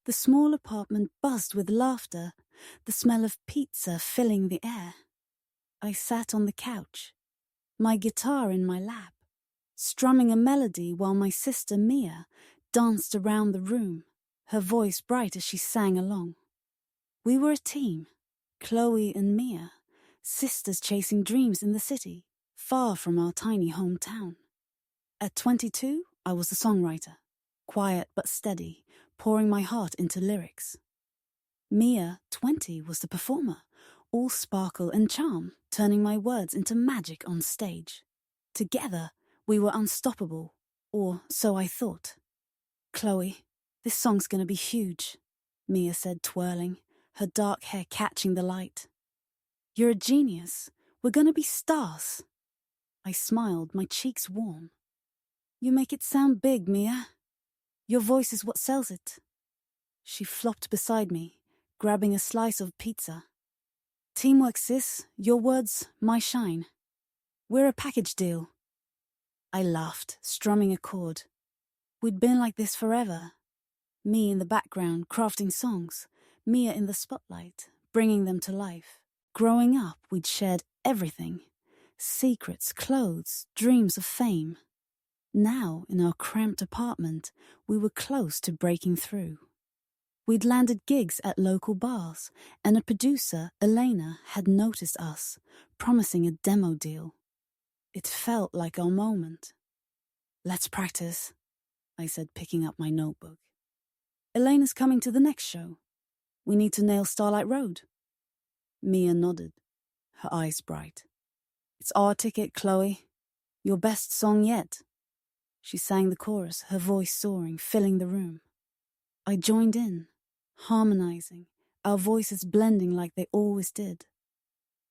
The small apartment buzzed with laughter, the smell of pizza filling the air. I sat on the couch, my guitar in my lap, strumming a melody while my sister Mia danced around the room, her voice bright as she sang along. We were a team, Chloe and Mia, sisters chasing dreams in the city, far from our tiny hometown. At 22, I was the songwriter, quiet but steady, pouring my heart into lyrics. Mia, 20, was the performer, all sparkle and charm, turning my words into magic on stage. Together, we were unstoppable, or so I thought. "Chloe, this song's gonna be huge," Mia said, twirling, her dark hair catching the light. "You're a genius. We're gonna be stars." I smiled, my cheeks warm. "You make it sound big, Mia. Your voice is what sells it." She flopped beside me, grabbing a slice of pizza. "Teamwork, sis. Your words, my shine. We're a package deal." I laughed, strumming a chord. We'd been like this forever. Me in the background, crafting songs. Mia in the spotlight, bringing them to life. Growing up, we'd shared everything. Secrets, clothes, dreams of fame. Now, in our cramped apartment, we were close to breaking through. We'd landed gigs at local bars, and a producer, Elena, had noticed us, promising a demo deal. It felt like our moment. "Let's practice," I said, picking up my notebook. "Elena's coming to the next show. We need to nail Starlight Road." Mia nodded, her eyes bright. "It's our ticket, Chloe. Your best song yet." She sang the chorus, her voice soaring, filling the room. I joined in, harmonizing, our voices blending like they always did.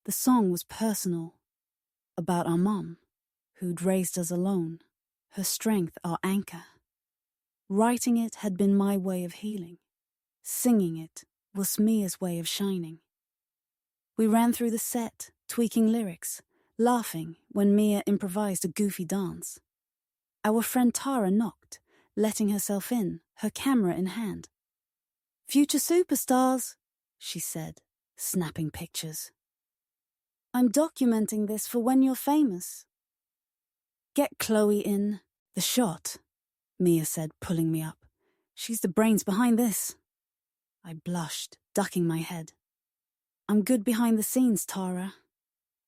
The song was personal, about our mom, who'd raised us alone, her strength our anchor. Writing it had been my way of healing. Singing it was Mia's way of shining. We ran through the set, tweaking lyrics, laughing when Mia improvised a goofy dance. Our friend Tara knocked, letting herself in, her camera in hand. "Future superstars," she said, snapping pictures. "I'm documenting this for when you're famous." "Get Chloe in the shot," Mia said, pulling me up. "She's the brains behind this." I blushed, ducking my head. "I'm good behind the scenes, Tara.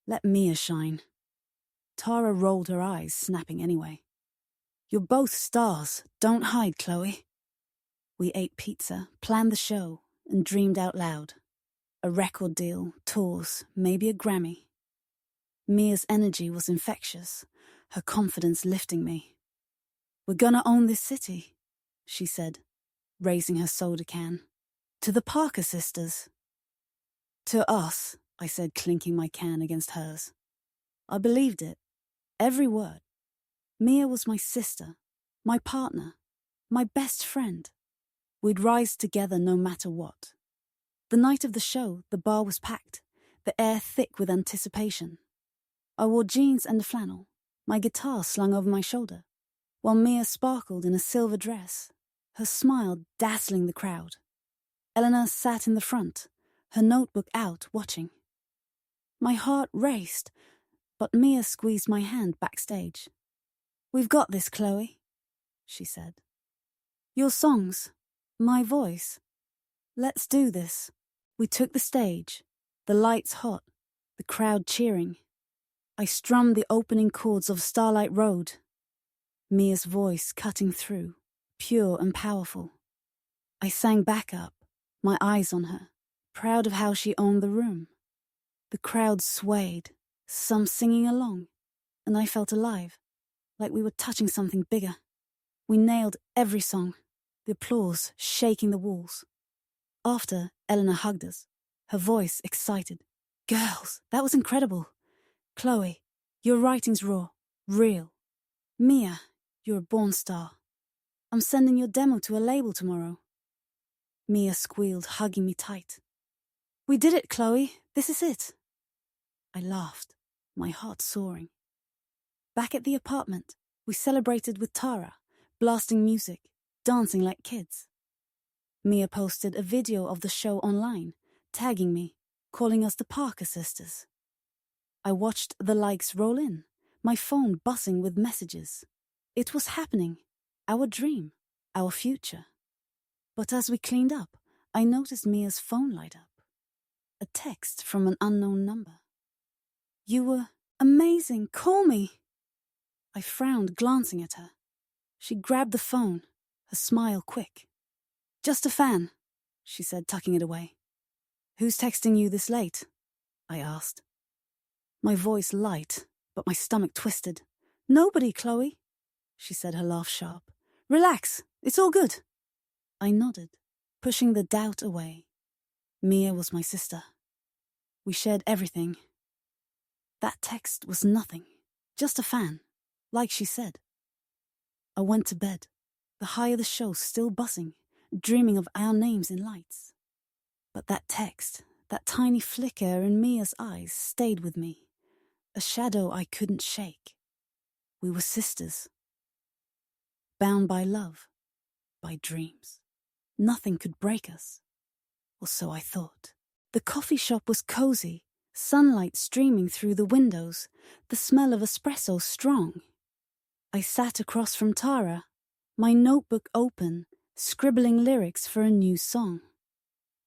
Let Mia shine." Tara rolled her eyes, snapping anyway. "You're both stars. Don't hide, Chloe." We ate pizza, planned the show, and dreamed out loud. A record deal, tours, maybe a Grammy. Mia's energy was infectious, her confidence lifting me. "We're gonna own this city," she said, raising her soda can. "To the Parker sisters." "To us," I said, clinking my can against hers. I believed it, every word. Mia was my sister, my partner, my best friend. We'd rise together no matter what. The night of the show, the bar was packed, the air thick with anticipation. I wore jeans and a flannel, my guitar slung over my shoulder, while Mia sparkled in a silver dress, her smile dazzling the crowd. Eleanor sat in the front, her notebook out, watching. My heart raced, but Mia squeezed my hand backstage. "We've got this, Chloe," she said. "Your songs, my voice. Let's do this." We took the stage, the lights hot, the crowd cheering. I strummed the opening chords of Starlight Road. Mia's voice cutting through, pure and powerful. I sang back up, my eyes on her, proud of how she owned the room. The crowd swayed, some singing along, and I felt alive, like we were touching something bigger. We nailed every song, the applause shaking the walls. After, Eleanor hugged us, her voice excited. "Girls, that was incredible. Chloe, your writing's raw, real. Mia, you're a born star. I'm sending your demo to a label tomorrow." Mia squealed, hugging me tight. "We did it, Chloe. This is it." I laughed, my heart soaring. Back at the apartment, we celebrated with Tara, blasting music, dancing like kids. Mia posted a video of the show online, tagging me, calling us the Parker sisters. I watched the likes roll in, my phone buzzing with messages. It was happening. Our dream. Our future. But as we cleaned up, I noticed Mia's phone light up. A text from an unknown number. "You were amazing. Call me." I frowned, glancing at her. She grabbed the phone, her smile quick. "Just a fan," she said, tucking it away. "Who's texting you this late?" I asked. My voice light, but my stomach twisted. "Nobody, Chloe," she said, her laugh sharp. "Relax, it's all good." I nodded, pushing the doubt away. Mia was my sister. We shared everything. That text was nothing, just a fan, like she said. I went to bed, the high of the show still buzzing, dreaming of our names in lights. But that text, that tiny flicker in Mia's eyes, stayed with me, a shadow I couldn't shake. We were sisters, bound by love, by dreams. Nothing could break us, or so I thought. The coffee shop was cozy, sunlight streaming through the windows, the smell of espresso strong. I sat across from Tara, my notebook open, scribbling lyrics for a new song.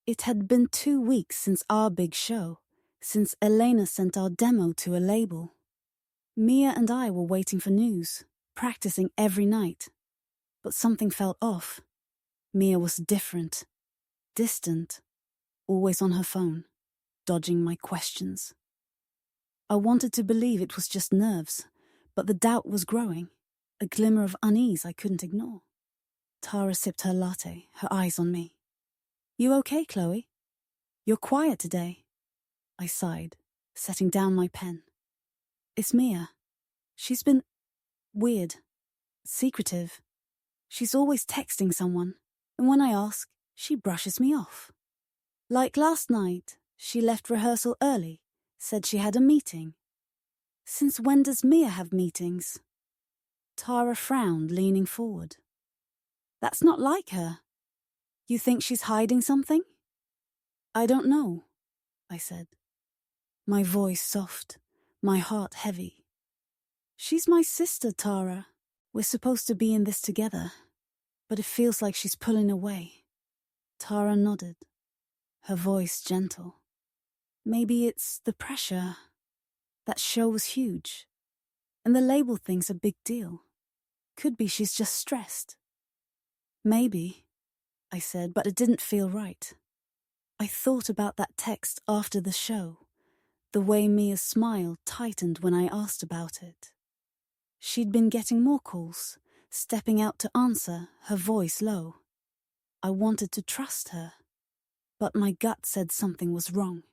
It had been 2 weeks since our big show, since Elena sent our demo to a label. Mia and I were waiting for news, practicing every night. But something felt off. Mia was different, distant, always on her phone, dodging my questions. I wanted to believe it was just nerves, but the doubt was growing, a glimmer of unease I couldn't ignore. Tara sipped her latte, her eyes on me. "You okay, Chloe? You're quiet today." I sighed, setting down my pen. "It's Mia. She's been weird, secretive. She's always texting someone, and when I ask, she brushes me off. Like last night, she left rehearsal early, said she had a meeting. Since when does Mia have meetings?" Tara frowned, leaning forward. "That's not like her. You think she's hiding something?" "I don't know," I said. My voice soft, my heart heavy. "She's my sister, Tara. We're supposed to be in this together, but it feels like she's pulling away." Tara nodded, her voice gentle. "Maybe it's the pressure. That show was huge, and the label thing's a big deal. Could be she's just stressed." "Maybe," I said, but it didn't feel right. I thought about that text after the show, the way Mia's smile tightened when I asked about it. She'd been getting more calls, stepping out to answer, her voice low. I wanted to trust her, but my gut said something was wrong.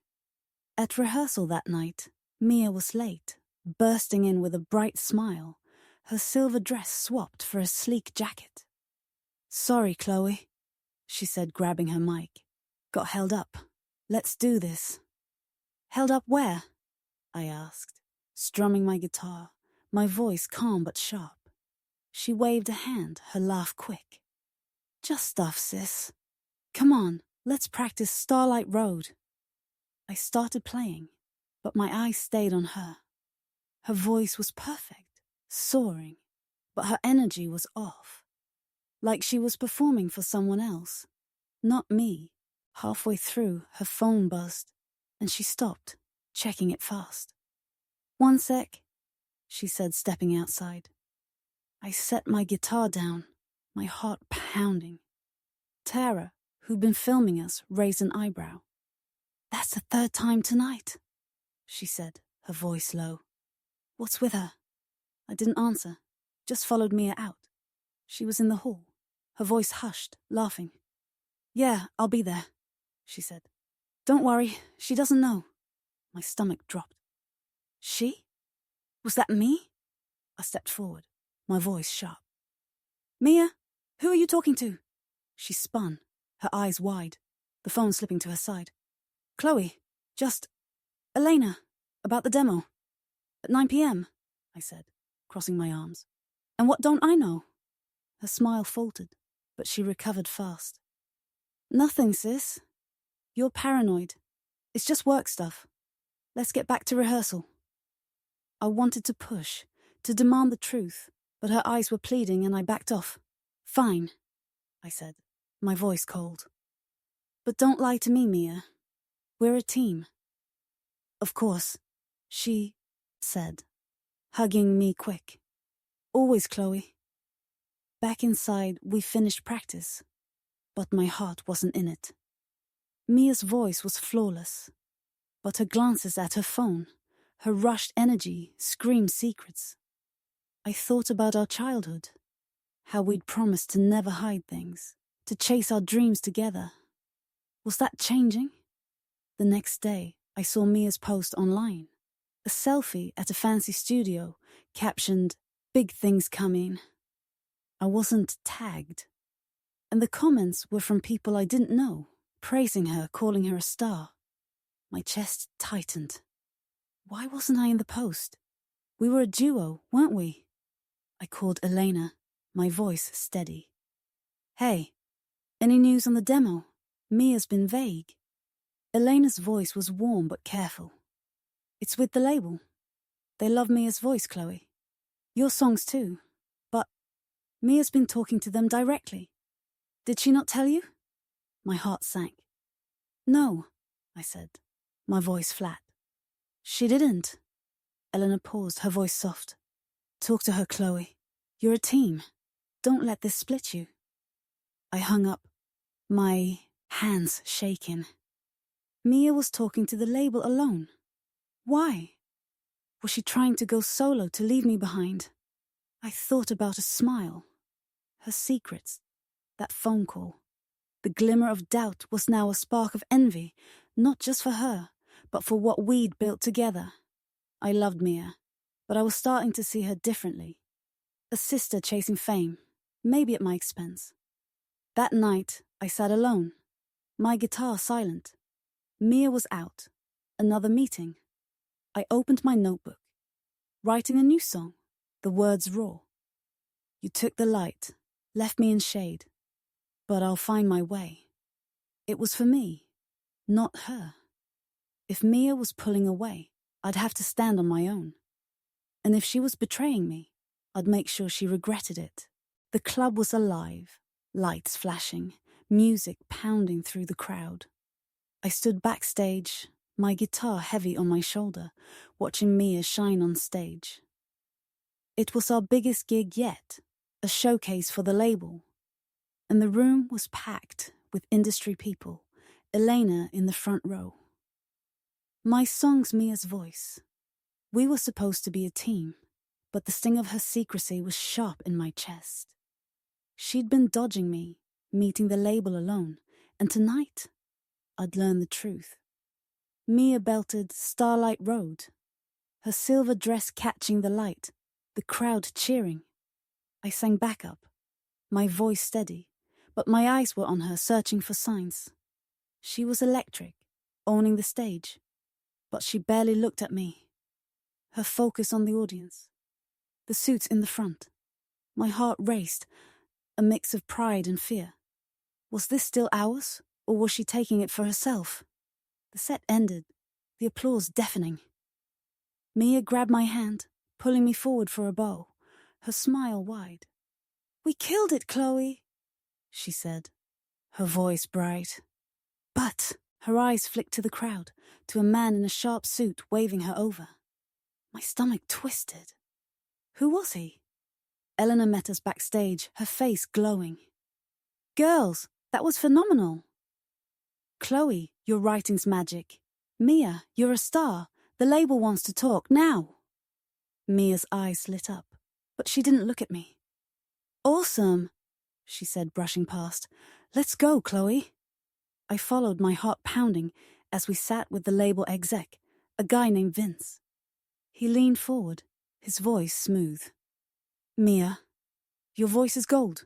At rehearsal that night, Mia was late, bursting in with a bright smile, her silver dress swapped for a sleek jacket. "Sorry, Chloe," she said, grabbing her mic. "Got held up. Let's do this." "Held up where?" I asked, strumming my guitar, my voice calm but sharp. She waved a hand, her laugh quick. "Just stuff, sis. Come on, let's practice Starlight Road." I started playing, but my eyes stayed on her. Her voice was perfect, soaring, but her energy was off. Like she was performing for someone else, not me. Halfway through, her phone buzzed, and she stopped, checking it fast. "One sec," she said, stepping outside. I set my guitar down, my heart pounding. Tara, who'd been filming us, raised an eyebrow. "That's the 3rd time tonight," she said, her voice low. "What's with her?" I didn't answer, just followed Mia out. She was in the hall, her voice hushed, laughing. "Yeah, I'll be there," she said. "Don't worry, she doesn't know." My stomach dropped. "She? Was that me?" I stepped forward, my voice sharp. "Mia, who are you talking to?" She spun, her eyes wide, the phone slipping to her side. "Chloe, just Elena, about the demo. At 9 p.m, I said, crossing my arms. "And what don't I know?" Her smile faltered, but she recovered fast. Nothing, sis. You're paranoid. It's just work stuff. Let's get back to rehearsal. I wanted to push, to demand the truth, but her eyes were pleading and I backed off. Fine, I said, my voice cold. But don't lie to me, Mia. We're a team. Of course, she said, hugging me quick. Always, Chloe. Back inside, we finished practice, but my heart wasn't in it. Mia's voice was flawless, but her glances at her phone, her rushed energy, screamed secrets. I thought about our childhood, how we'd promised to never hide things, to chase our dreams together. Was that changing? The next day, I saw Mia's post online. A selfie at a fancy studio, captioned, "Big things coming." I wasn't tagged. And the comments were from people I didn't know, praising her, calling her a star. My chest tightened. Why wasn't I in the post? We were a duo, weren't we? I called Elena, my voice steady. Hey, any news on the demo? Mia's been vague. Elena's voice was warm but careful. It's with the label. They love Mia's voice, Chloe. Your songs too. But Mia's been talking to them directly. Did she not tell you? My heart sank. No, I said, my voice flat. She didn't. Elena paused, her voice soft. Talk to her, Chloe. You're a team. Don't let this split you. I hung up, my hands shaking. Mia was talking to the label alone. Why? Was she trying to go solo to leave me behind? I thought about a smile. Her secrets. That phone call. The glimmer of doubt was now a spark of envy, not just for her, but for what we'd built together. I loved Mia, but I was starting to see her differently. A sister chasing fame, maybe at my expense. That night, I sat alone, my guitar silent. Mia was out. Another meeting. I opened my notebook, writing a new song, the words raw. You took the light, left me in shade, but I'll find my way. It was for me, not her. If Mia was pulling away, I'd have to stand on my own. And if she was betraying me, I'd make sure she regretted it. The club was alive, lights flashing, music pounding through the crowd. I stood backstage, my guitar heavy on my shoulder, watching Mia shine on stage. It was our biggest gig yet, a showcase for the label. And the room was packed with industry people, Elena in the front row. My song's Mia's voice. We were supposed to be a team, but the sting of her secrecy was sharp in my chest. She'd been dodging me, meeting the label alone, and tonight, I'd learn the truth. Mia belted Starlight Road, her silver dress catching the light, the crowd cheering. I sang backup, my voice steady, but my eyes were on her, searching for signs. She was electric, owning the stage, but she barely looked at me. Her focus on the audience, the suits in the front. My heart raced, a mix of pride and fear. Was this still ours, or was she taking it for herself? The set ended, the applause deafening. Mia grabbed my hand, pulling me forward for a bow, her smile wide. "We killed it, Chloe," she said, her voice bright. But her eyes flicked to the crowd, to a man in a sharp suit waving her over. My stomach twisted. Who was he? Eleanor met us backstage, her face glowing. "Girls, that was phenomenal." "Chloe, your writing's magic. Mia, you're a star. The label wants to talk, now." Mia's eyes lit up, but she didn't look at me. "Awesome," she said, brushing past. "Let's go, Chloe." I followed, my heart pounding, as we sat with the label exec, a guy named Vince. He leaned forward, his voice smooth. "Mia, your voice is gold.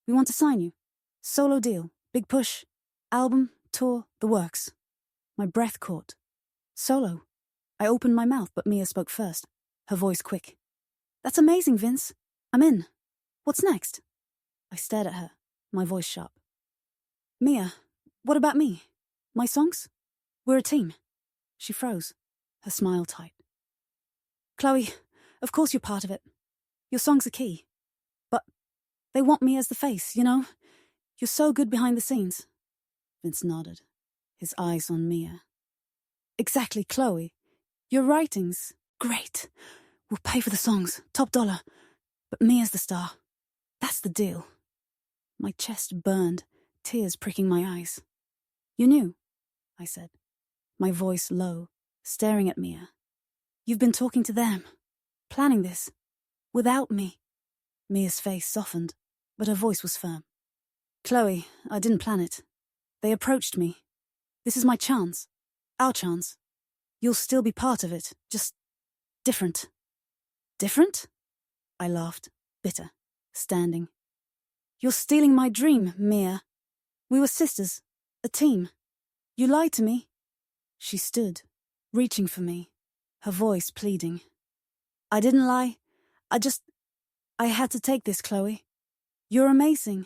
We want to sign you. Solo deal, big push, album, tour, the works." My breath caught. "Solo." I opened my mouth, but Mia spoke first, her voice quick. "That's amazing, Vince. I'm in. What's next?" I stared at her, my voice sharp. "Mia, What about me? My songs? We're a team. She froze, her smile tight. Chloe, of course you're part of it. Your songs are key. But they want me as the face, you know? You're so good behind the scenes. Vince nodded, his eyes on Mia. Exactly, Chloe. Your writing's great. We'll pay for the songs, top dollar. But Mia's the star. That's the deal. My chest burned, tears pricking my eyes. You knew, I said, my voice low, staring at Mia. You've been talking to them, planning this, without me. Mia's face softened, but her voice was firm. Chloe, I didn't plan it. They approached me. This is my chance. Our chance. You'll still be part of it, just different. Different? I laughed, bitter, standing. You're stealing my dream, Mia. We were sisters, a team. You lied to me. She stood, reaching for me, her voice pleading. I didn't lie. I had to take this, Chloe. You're amazing,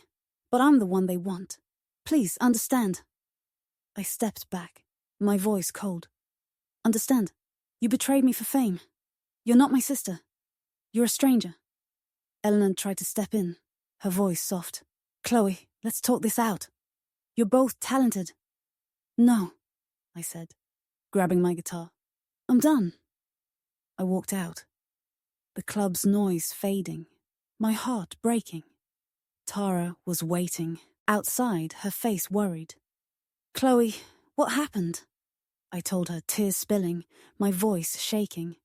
but I'm the one they want. Please, understand. I stepped back, my voice cold. Understand, you betrayed me for fame. You're not my sister. You're a stranger. Eleanor tried to step in, her voice soft. Chloe, let's talk this out. You're both talented. No, I said, grabbing my guitar. I'm done. I walked out, the club's noise fading, my heart breaking. Tara was waiting, outside, her face worried. Chloe, what happened? I told her, tears spilling, my voice shaking.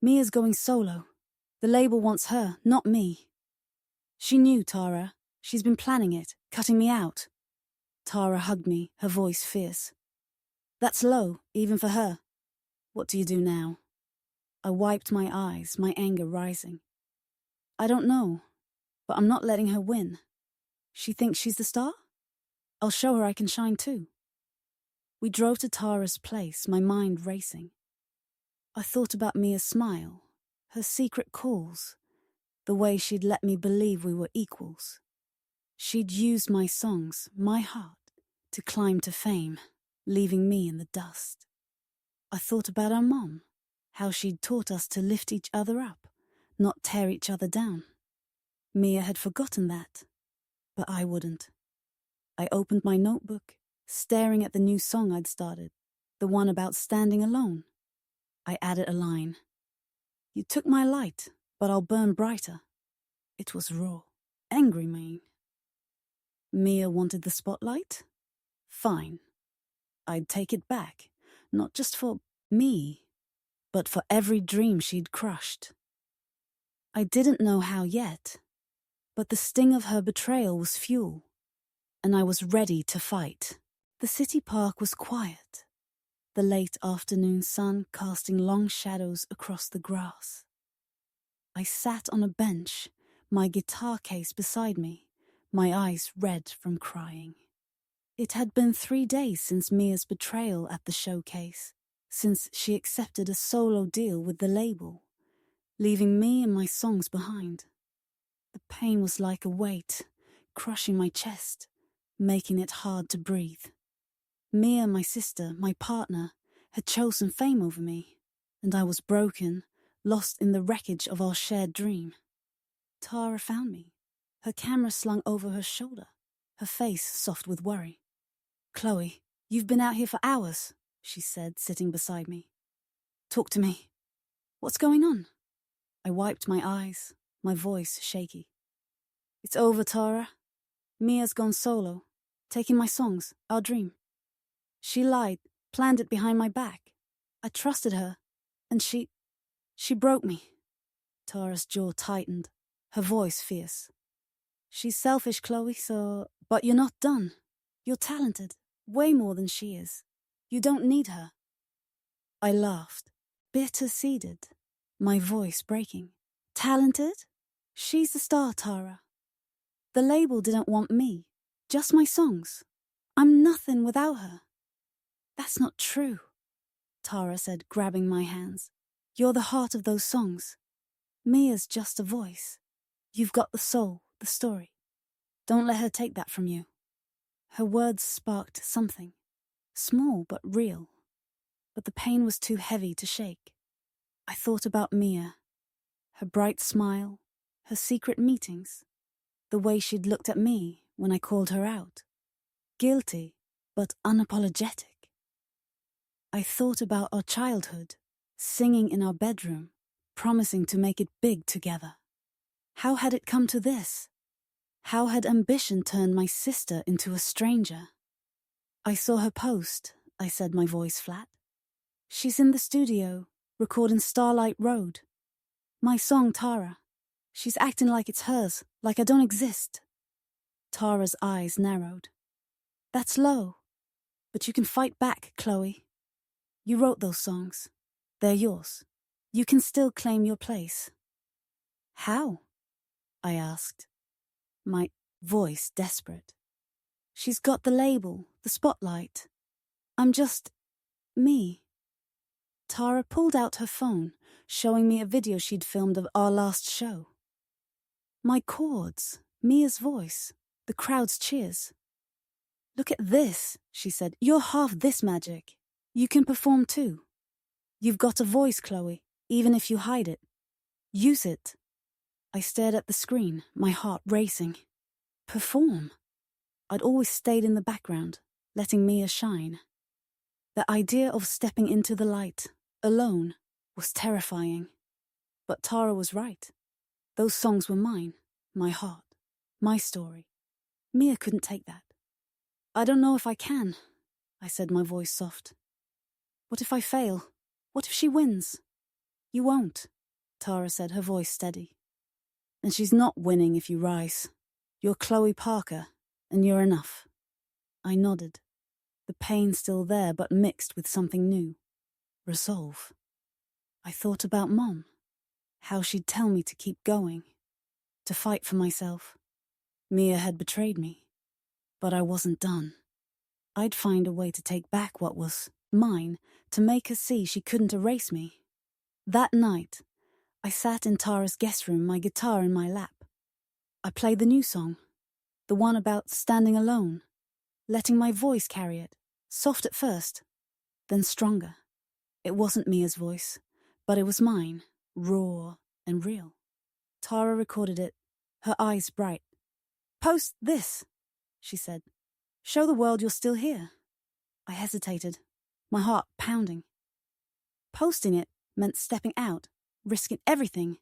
Mia's going solo. The label wants her, not me. She knew, Tara. She's been planning it, cutting me out. Tara hugged me, her voice fierce. That's low, even for her. What do you do now? I wiped my eyes, my anger rising. I don't know, but I'm not letting her win. She thinks she's the star? I'll show her I can shine too. We drove to Tara's place, my mind racing. I thought about Mia's smile, her secret calls, the way she'd let me believe we were equals. She'd used my songs, my heart, to climb to fame, leaving me in the dust. I thought about our mom, how she'd taught us to lift each other up, not tear each other down. Mia had forgotten that, but I wouldn't. I opened my notebook, staring at the new song I'd started, the one about standing alone. I added a line. You took my light, but I'll burn brighter. It was raw, angry mean. Mia wanted the spotlight? Fine. I'd take it back, not just for me, but for every dream she'd crushed. I didn't know how yet, but the sting of her betrayal was fuel, and I was ready to fight. The city park was quiet, the late afternoon sun casting long shadows across the grass. I sat on a bench, my guitar case beside me, my eyes red from crying. It had been 3 days since Mia's betrayal at the showcase, since she accepted a solo deal with the label, leaving me and my songs behind. The pain was like a weight, crushing my chest, making it hard to breathe. Mia, my sister, my partner, had chosen fame over me, and I was broken, lost in the wreckage of our shared dream. Tara found me, her camera slung over her shoulder, her face soft with worry. Chloe, you've been out here for hours, she said, sitting beside me. Talk to me. What's going on? I wiped my eyes, my voice shaky. It's over, Tara. Mia's gone solo, taking my songs, our dream. She lied, planned it behind my back. I trusted her, and she broke me. Tara's jaw tightened, her voice fierce. She's selfish, Chloe, but you're not done. You're talented, way more than she is. You don't need her. I laughed, bitter-seeded, my voice breaking. Talented? She's the star, Tara. The label didn't want me, just my songs. I'm nothing without her. That's not true, Tara said, grabbing my hands. You're the heart of those songs. Mia's just a voice. You've got the soul, the story. Don't let her take that from you. Her words sparked something, small but real. But the pain was too heavy to shake. I thought about Mia, her bright smile, her secret meetings, the way she'd looked at me when I called her out. Guilty, but unapologetic. I thought about our childhood, singing in our bedroom, promising to make it big together. How had it come to this? How had ambition turned my sister into a stranger? I saw her post, I said, my voice flat. She's in the studio, recording Starlight Road. My song, Tara. She's acting like it's hers, like I don't exist. Tara's eyes narrowed. That's low, but you can fight back, Chloe. You wrote those songs. They're yours. You can still claim your place. How? I asked, my voice desperate. She's got the label, the spotlight. I'm just me. Tara pulled out her phone, showing me a video she'd filmed of our last show. My chords, Mia's voice, the crowd's cheers. Look at this, she said. You're half this magic. You can perform too. You've got a voice, Chloe, even if you hide it. Use it. I stared at the screen, my heart racing. Perform. I'd always stayed in the background, letting Mia shine. The idea of stepping into the light, alone, was terrifying. But Tara was right. Those songs were mine, my heart, my story. Mia couldn't take that. I don't know if I can, I said, my voice soft. What if I fail? What if she wins? You won't, Tara said, her voice steady. And she's not winning if you rise. You're Chloe Parker, and you're enough. I nodded, the pain still there but mixed with something new. Resolve. I thought about Mom, how she'd tell me to keep going, to fight for myself. Mia had betrayed me, but I wasn't done. I'd find a way to take back what was mine, to make her see she couldn't erase me. That night, I sat in Tara's guest room, my guitar in my lap. I played the new song, the one about standing alone, letting my voice carry it, soft at first, then stronger. It wasn't Mia's voice, but it was mine, raw and real. Tara recorded it, her eyes bright. Post this, she said. Show the world you're still here. I hesitated, my heart pounding. Posting it meant stepping out, risking everything,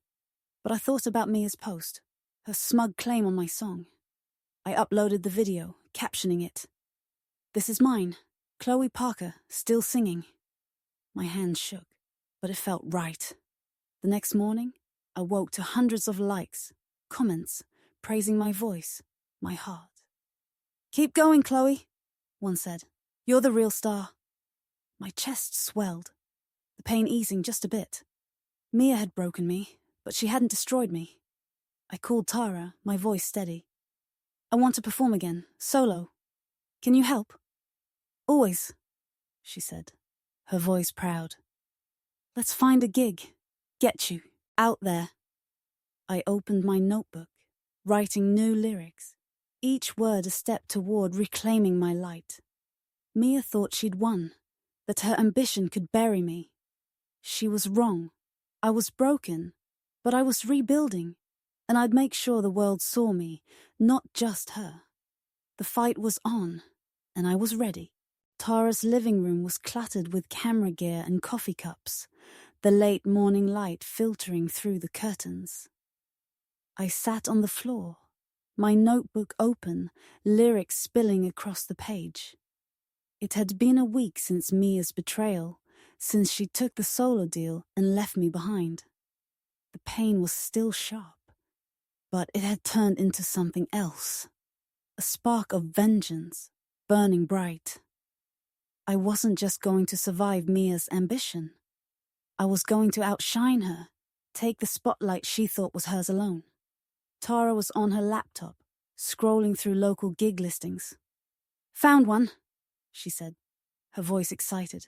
but I thought about Mia's post, her smug claim on my song. I uploaded the video, captioning it. This is mine, Chloe Parker, still singing. My hands shook, but it felt right. The next morning, I woke to hundreds of likes, comments, praising my voice, my heart. Keep going, Chloe, one said. You're the real star. My chest swelled, the pain easing just a bit. Mia had broken me, but she hadn't destroyed me. I called Tara, my voice steady. I want to perform again, solo. Can you help? Always, she said, her voice proud. Let's find a gig. Get you, out there. I opened my notebook, writing new lyrics, each word a step toward reclaiming my light. Mia thought she'd won, that her ambition could bury me. She was wrong. I was broken, but I was rebuilding, and I'd make sure the world saw me, not just her. The fight was on, and I was ready. Tara's living room was cluttered with camera gear and coffee cups, the late morning light filtering through the curtains. I sat on the floor, my notebook open, lyrics spilling across the page. It had been a week since Mia's betrayal, since she took the solo deal and left me behind. The pain was still sharp, but it had turned into something else, a spark of vengeance, burning bright. I wasn't just going to survive Mia's ambition. I was going to outshine her, take the spotlight she thought was hers alone. Tara was on her laptop, scrolling through local gig listings. Found one, she said, her voice excited.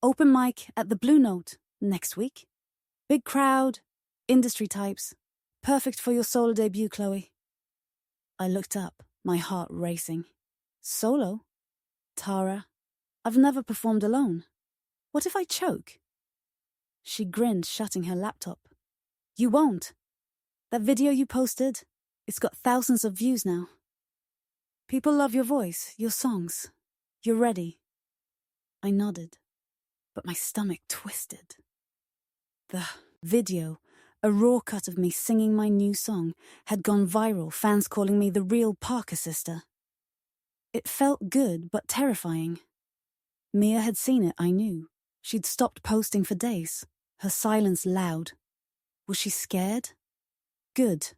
Open mic at the Blue Note next week. Big crowd, industry types. Perfect for your solo debut, Chloe. I looked up, my heart racing. Solo? Tara, I've never performed alone. What if I choke? She grinned, shutting her laptop. You won't. That video you posted, it's got thousands of views now. People love your voice, your songs. You're ready. I nodded, but my stomach twisted. The video, a raw cut of me singing my new song, had gone viral, fans calling me the real Parker sister. It felt good, but terrifying. Mia had seen it, I knew. She'd stopped posting for days, her silence loud. Was she scared? Good.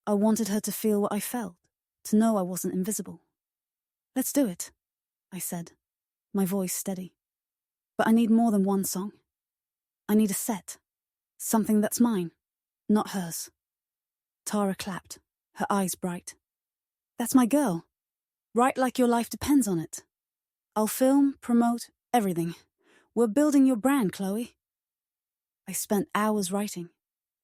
I wanted her to feel what I felt, to know I wasn't invisible. Let's do it, I said, my voice steady. But I need more than one song. I need a set. Something that's mine, not hers. Tara clapped, her eyes bright. That's my girl. Write like your life depends on it. I'll film, promote, everything. We're building your brand, Chloe. I spent hours writing,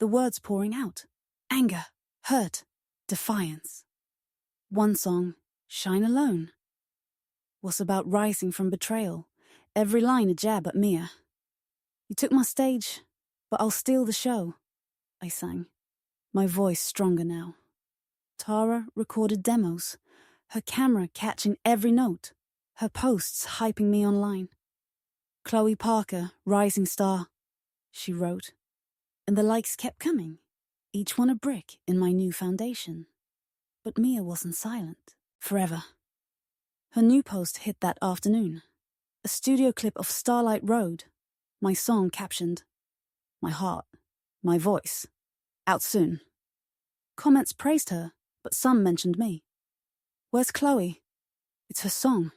the words pouring out. Anger, hurt, defiance. One song, Shine Alone, was about rising from betrayal, every line a jab at Mia. You took my stage, but I'll steal the show, I sang, my voice stronger now. Tara recorded demos, her camera catching every note, her posts hyping me online. Chloe Parker, rising star, she wrote, and the likes kept coming, each one a brick in my new foundation. But Mia wasn't silent, forever. Her new post hit that afternoon, a studio clip of Starlight Road, my song captioned, my heart, my voice, out soon. Comments praised her, but some mentioned me. Where's Chloe? It's her song.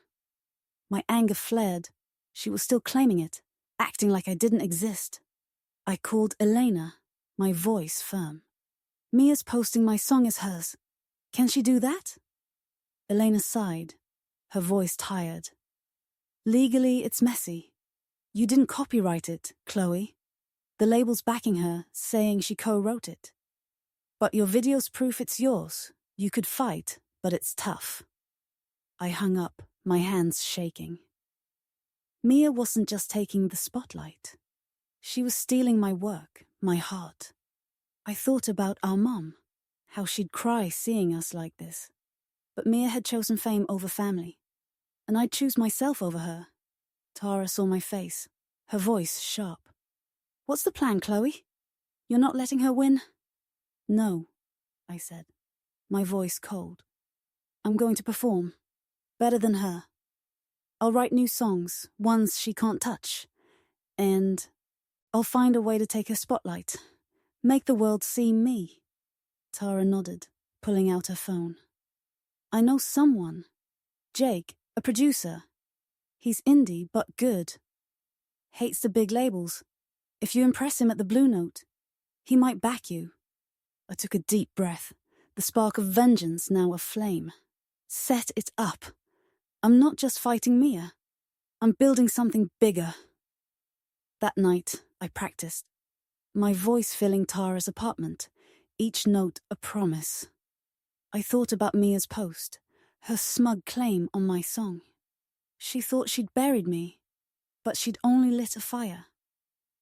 My anger flared. She was still claiming it, acting like I didn't exist. I called Elena, my voice firm. Mia's posting my song as hers. Can she do that? Elena sighed, her voice tired. Legally, it's messy. You didn't copyright it, Chloe. The label's backing her, saying she co-wrote it. But your video's proof it's yours. You could fight, but it's tough. I hung up, my hands shaking. Mia wasn't just taking the spotlight. She was stealing my work, my heart. I thought about our mom, how she'd cry seeing us like this. But Mia had chosen fame over family, and I'd choose myself over her. Tara saw my face, her voice sharp. What's the plan, Chloe? You're not letting her win? No, I said, my voice cold. I'm going to perform, better than her. I'll write new songs, ones she can't touch, and I'll find a way to take her spotlight, make the world see me. Tara nodded, pulling out her phone. I know someone. Jake, a producer. He's indie, but good. Hates the big labels. If you impress him at the Blue Note, he might back you. I took a deep breath, the spark of vengeance now aflame. Set it up. I'm not just fighting Mia. I'm building something bigger. That night, I practiced, my voice filling Tara's apartment, each note a promise. I thought about Mia's post, her smug claim on my song. She thought she'd buried me, but she'd only lit a fire.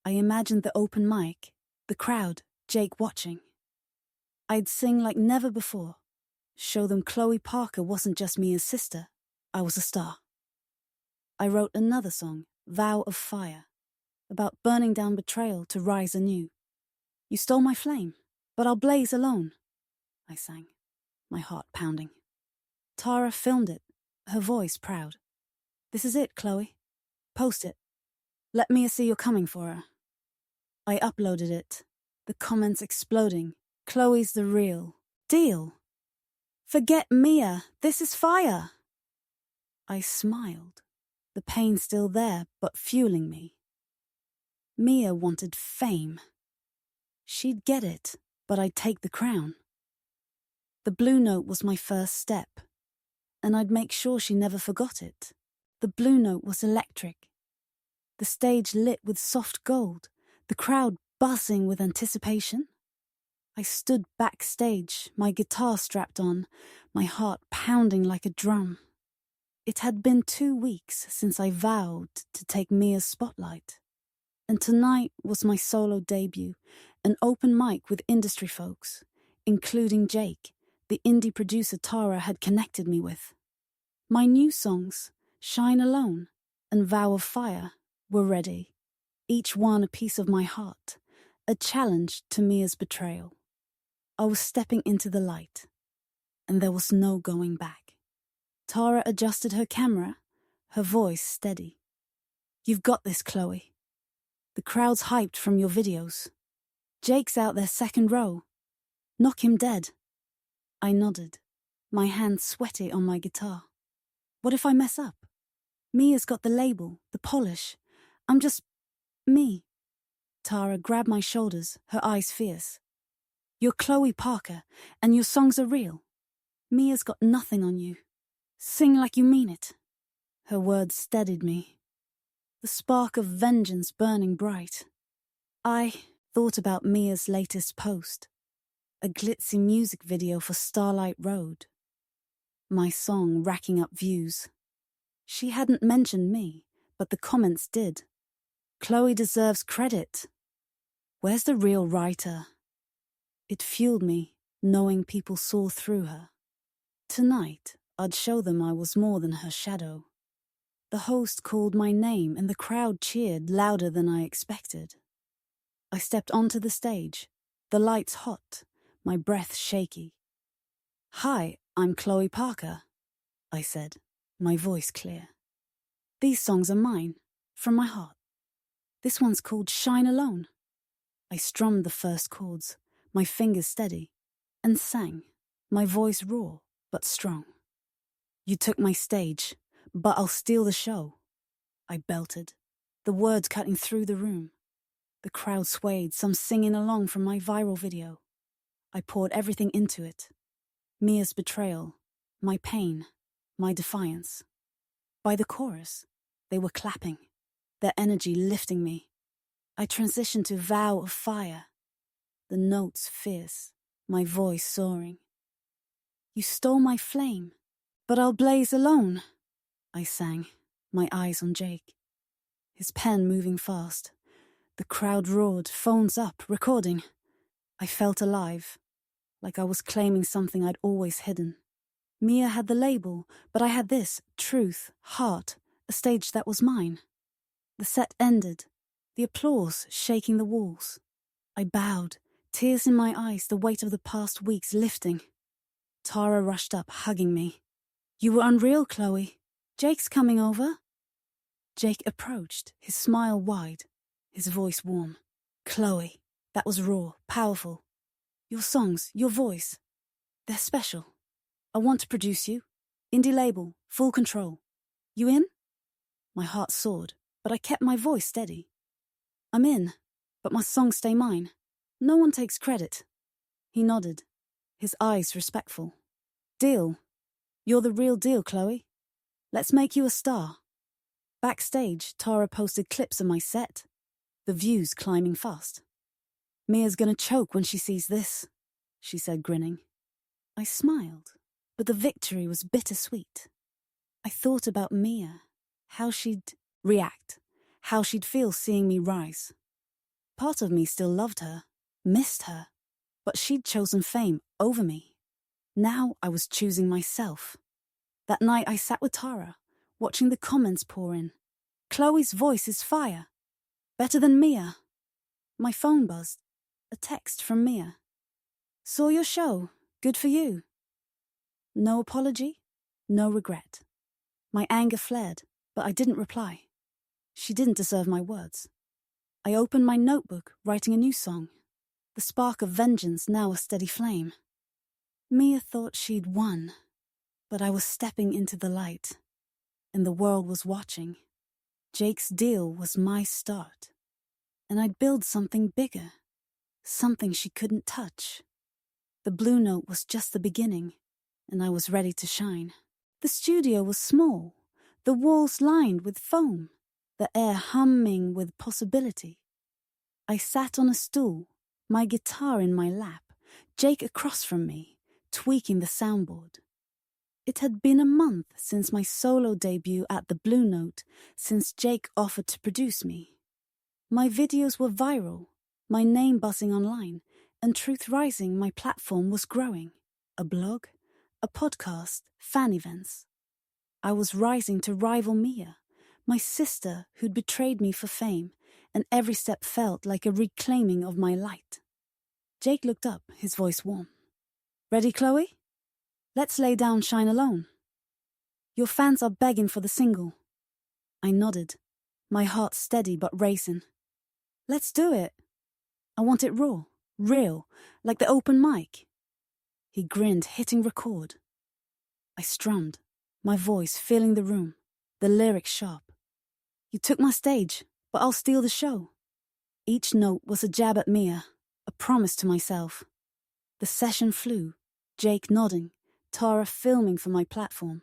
I imagined the open mic, the crowd, Jake watching. I'd sing like never before, show them Chloe Parker wasn't just Mia's sister, I was a star. I wrote another song, Vow of Fire, about burning down betrayal to rise anew. You stole my flame, but I'll blaze alone, I sang, my heart pounding. Tara filmed it, her voice proud. This is it, Chloe. Post it. Let Mia see you're coming for her. I uploaded it, the comments exploding. Chloe's the real deal. Forget Mia, this is fire. I smiled, the pain still there, but fueling me. Mia wanted fame. She'd get it, but I'd take the crown. The Blue Note was my first step, and I'd make sure she never forgot it. The Blue Note was electric. The stage lit with soft gold, the crowd buzzing with anticipation. I stood backstage, my guitar strapped on, my heart pounding like a drum. It had been 2 weeks since I vowed to take Mia's spotlight, and tonight was my solo debut, an open mic with industry folks, including Jake, the indie producer Tara had connected me with. My new songs, Shine Alone and Vow of Fire, were ready, each one a piece of my heart, a challenge to Mia's betrayal. I was stepping into the light, and there was no going back. Tara adjusted her camera, her voice steady. "You've got this, Chloe. The crowd's hyped from your videos. Jake's out there second row. Knock him dead." I nodded, my hands sweaty on my guitar. What if I mess up? Mia's got the label, the polish. I'm just me. Tara grabbed my shoulders, her eyes fierce. "You're Chloe Parker, and your songs are real. Mia's got nothing on you. Sing like you mean it." Her words steadied me, the spark of vengeance burning bright. I thought about Mia's latest post, a glitzy music video for Starlight Road. My song racking up views. She hadn't mentioned me, but the comments did. Chloe deserves credit. Where's the real writer? It fueled me, knowing people saw through her. Tonight, I'd show them I was more than her shadow. The host called my name and the crowd cheered louder than I expected. I stepped onto the stage, the lights hot, my breath shaky. "Hi, I'm Chloe Parker," I said, my voice clear. "These songs are mine, from my heart. This one's called Shine Alone." I strummed the first chords, my fingers steady, and sang, my voice raw but strong. "You took my stage, but I'll steal the show," I belted, the words cutting through the room. The crowd swayed, some singing along from my viral video. I poured everything into it. Mia's betrayal, my pain, my defiance. By the chorus, they were clapping, their energy lifting me. I transitioned to Vow of Fire, the notes fierce, my voice soaring. "You stole my flame, but I'll blaze alone," I sang, my eyes on Jake. His pen moving fast. The crowd roared, phones up, recording. I felt alive, like I was claiming something I'd always hidden. Mia had the label, but I had this, truth, heart, a stage that was mine. The set ended, the applause shaking the walls. I bowed, tears in my eyes, the weight of the past weeks lifting. Tara rushed up, hugging me. "You were unreal, Chloe. Jake's coming over." Jake approached, his smile wide, his voice warm. "Chloe, that was raw, powerful. Your songs, your voice, they're special. I want to produce you. Indie label, full control. You in?" My heart soared, but I kept my voice steady. "I'm in, but my songs stay mine. No one takes credit." He nodded, his eyes respectful. "Deal. You're the real deal, Chloe. Let's make you a star." Backstage, Tara posted clips of my set, the views climbing fast. "Mia's gonna choke when she sees this," she said, grinning. I smiled, but the victory was bittersweet. I thought about Mia, how she'd react, how she'd feel seeing me rise. Part of me still loved her, missed her, but she'd chosen fame over me. Now I was choosing myself. That night I sat with Tara, watching the comments pour in. "Chloe's voice is fire. Better than Mia." My phone buzzed. A text from Mia. "Saw your show. Good for you." No apology, no regret. My anger flared, but I didn't reply. She didn't deserve my words. I opened my notebook, writing a new song. The spark of vengeance now a steady flame. Mia thought she'd won, but I was stepping into the light, and the world was watching. Jake's deal was my start, and I'd build something bigger, something she couldn't touch. The Blue Note was just the beginning, and I was ready to shine. The studio was small, the walls lined with foam, the air humming with possibility. I sat on a stool, my guitar in my lap, Jake across from me, tweaking the soundboard. It had been a month since my solo debut at the Blue Note, since Jake offered to produce me. My videos were viral, my name buzzing online, and Truth Rising, my platform, was growing. A blog, a podcast, fan events. I was rising to rival Mia, my sister who'd betrayed me for fame, and every step felt like a reclaiming of my light. Jake looked up, his voice warm. Ready, Chloe? Let's lay down Shine Alone. Your fans are begging for the single. I nodded, my heart steady but racing. Let's do it. I want it raw, real, like the open mic. He grinned, hitting record. I strummed, my voice filling the room, the lyrics sharp. You took my stage, but I'll steal the show. Each note was a jab at Mia, a promise to myself. The session flew, Jake nodding, Tara filming for my platform.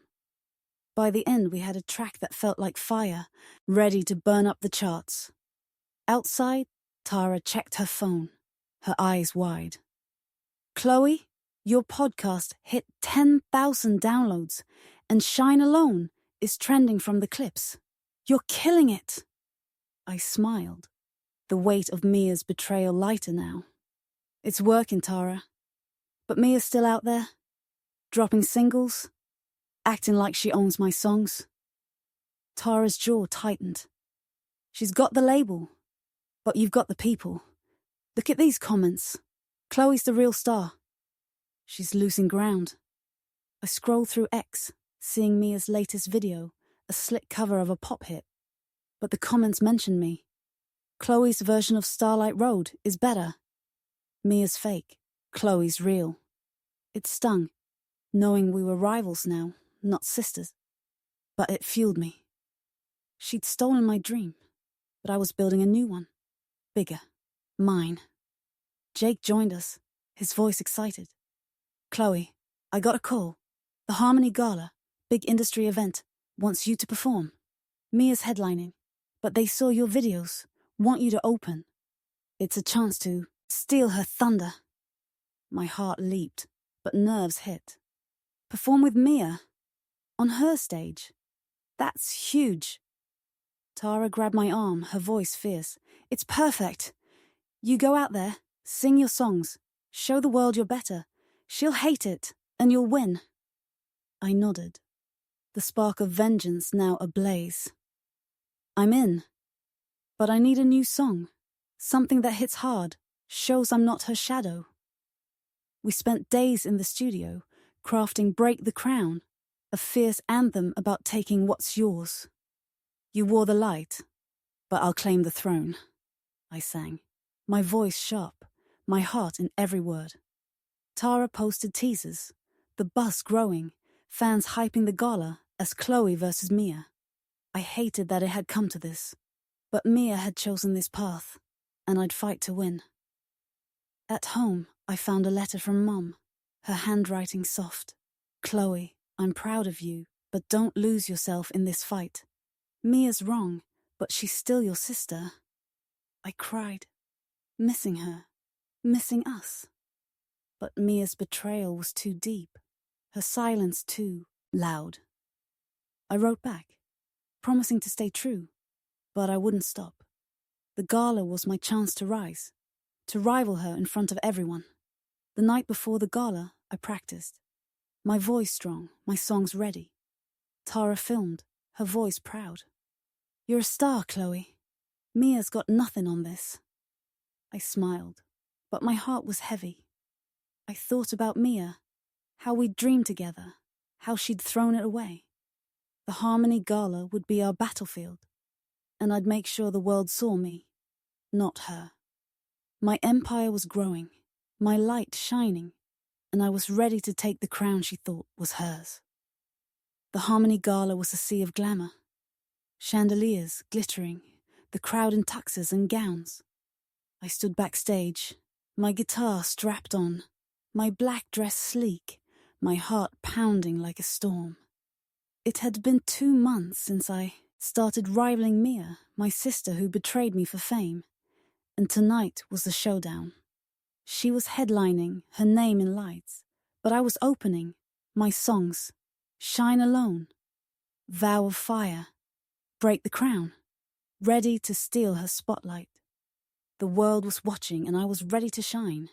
By the end, we had a track that felt like fire, ready to burn up the charts. Outside, Tara checked her phone, her eyes wide. Chloe, your podcast hit 10,000 downloads, and Shine Alone is trending from the clips. You're killing it. I smiled, the weight of Mia's betrayal lighter now. It's working, Tara. But Mia's still out there, dropping singles, acting like she owns my songs. Tara's jaw tightened. She's got the label, but you've got the people. Look at these comments. Chloe's the real star. She's losing ground. I scroll through X, seeing Mia's latest video, a slick cover of a pop hit. But the comments mention me. Chloe's version of Starlight Road is better. Mia's fake, Chloe's real. It stung, knowing we were rivals now, not sisters. But it fueled me. She'd stolen my dream, but I was building a new one. Bigger. Mine. Jake joined us, his voice excited. Chloe, I got a call. The Harmony Gala, big industry event, wants you to perform. Mia's headlining, but they saw your videos, want you to open. It's a chance to steal her thunder. My heart leaped, but nerves hit. Perform with Mia? On her stage? That's huge. Tara grabbed my arm, her voice fierce. It's perfect. You go out there, sing your songs, show the world you're better. She'll hate it, and you'll win. I nodded, the spark of vengeance now ablaze. I'm in, but I need a new song, something that hits hard, shows I'm not her shadow. We spent days in the studio, crafting Break the Crown, a fierce anthem about taking what's yours. You wore the light, but I'll claim the throne, I sang, my voice sharp, my heart in every word. Tara posted teasers, the buzz growing, fans hyping the gala as Chloe versus Mia. I hated that it had come to this, but Mia had chosen this path, and I'd fight to win. At home, I found a letter from Mom, her handwriting soft. Chloe, I'm proud of you, but don't lose yourself in this fight. Mia's wrong, but she's still your sister. I cried, missing her, missing us. But Mia's betrayal was too deep, her silence too loud. I wrote back, promising to stay true, but I wouldn't stop. The gala was my chance to rise, to rival her in front of everyone. The night before the gala, I practiced. My voice strong, my songs ready. Tara filmed, her voice proud. You're a star, Chloe. Mia's got nothing on this. I smiled, but my heart was heavy. I thought about Mia, how we'd dreamed together, how she'd thrown it away. The Harmony Gala would be our battlefield, and I'd make sure the world saw me, not her. My empire was growing, my light shining, and I was ready to take the crown she thought was hers. The Harmony Gala was a sea of glamour. Chandeliers glittering, the crowd in tuxes and gowns. I stood backstage, my guitar strapped on, my black dress sleek, my heart pounding like a storm. It had been 2 months since I started rivaling Mia, my sister who betrayed me for fame, and tonight was the showdown. She was headlining, her name in lights, but I was opening, my songs, Shine alone. Vow of fire. Break the crown. Ready to steal her spotlight. The world was watching and I was ready to shine.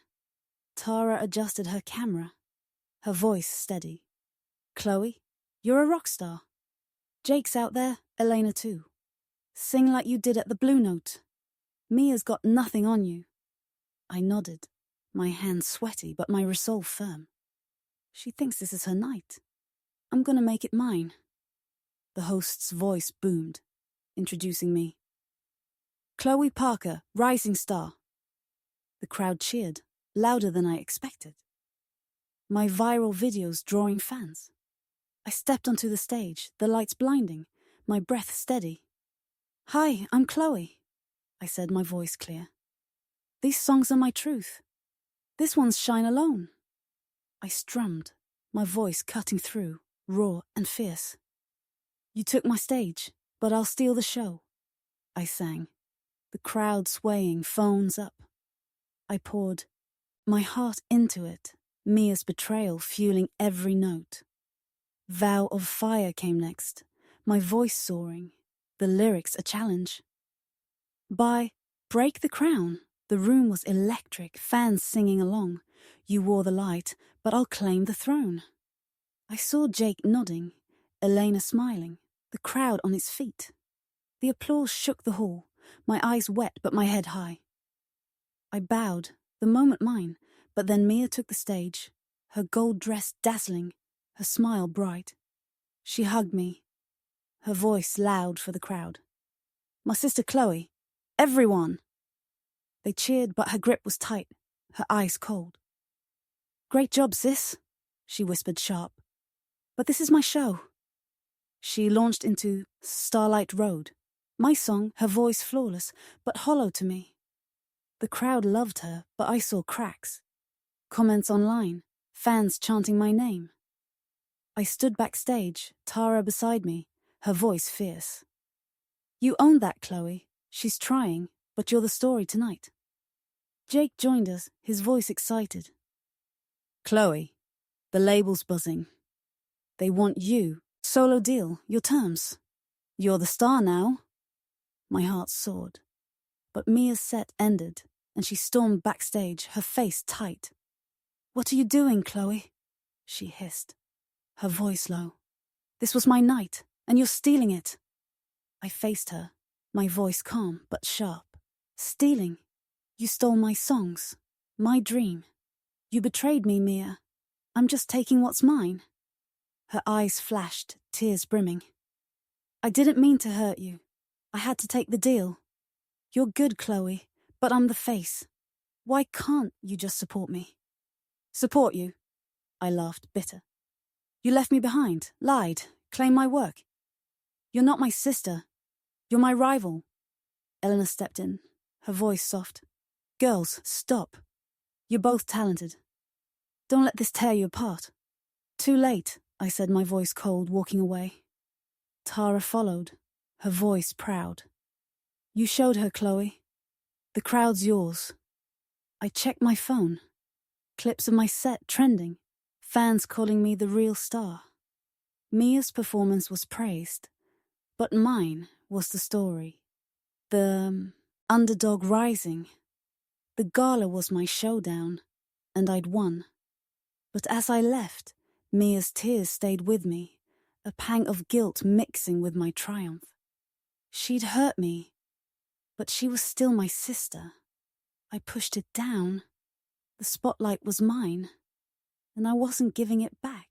Tara adjusted her camera, her voice steady. Chloe, you're a rock star. Jake's out there, Elena too. Sing like you did at the Blue Note. Mia's got nothing on you. I nodded, my hands sweaty but my resolve firm. She thinks this is her night. I'm gonna make it mine. The host's voice boomed, introducing me. Chloe Parker, rising star. The crowd cheered, louder than I expected. My viral videos drawing fans. I stepped onto the stage, the lights blinding, my breath steady. Hi, I'm Chloe, I said, my voice clear. These songs are my truth. This one's Shine Alone. I strummed, my voice cutting through, raw and fierce. You took my stage, but I'll steal the show, I sang, the crowd swaying, phones up. I poured my heart into it, Mia's betrayal fueling every note. Vow of Fire came next, my voice soaring, the lyrics a challenge. By Break the Crown, the room was electric, fans singing along. You wore the light, but I'll claim the throne. I saw Jake nodding, Elena smiling, the crowd on its feet. The applause shook the hall, my eyes wet but my head high. I bowed, the moment mine, but then Mia took the stage, her gold dress dazzling, her smile bright. She hugged me, her voice loud for the crowd. My sister Chloe, everyone! They cheered, but her grip was tight, her eyes cold. Great job, sis, she whispered sharp. But this is my show. She launched into Starlight Road. My song, her voice flawless, but hollow to me. The crowd loved her, but I saw cracks. Comments online, fans chanting my name. I stood backstage, Tara beside me, her voice fierce. You owned that, Chloe. She's trying, but you're the story tonight. Jake joined us, his voice excited. Chloe, the label's buzzing. They want you. Solo deal, your terms. You're the star now. My heart soared. But Mia's set ended, and she stormed backstage, her face tight. What are you doing, Chloe? She hissed, her voice low. This was my night, and you're stealing it. I faced her, my voice calm but sharp. Stealing? You stole my songs, my dream. You betrayed me, Mia. I'm just taking what's mine. Her eyes flashed, tears brimming. I didn't mean to hurt you. I had to take the deal. You're good, Chloe, but I'm the face. Why can't you just support me? Support you? I laughed, bitter. You left me behind, lied, claimed my work. You're not my sister. You're my rival. Eleanor stepped in, her voice soft. Girls, stop. You're both talented. Don't let this tear you apart. Too late, I said, my voice cold, walking away. Tara followed, her voice proud. You showed her, Chloe. The crowd's yours. I checked my phone. Clips of my set trending. Fans calling me the real star. Mia's performance was praised, but mine was the story. The underdog rising. The gala was my showdown, and I'd won. But as I left, Mia's tears stayed with me, a pang of guilt mixing with my triumph. She'd hurt me, but she was still my sister. I pushed it down. The spotlight was mine, and I wasn't giving it back.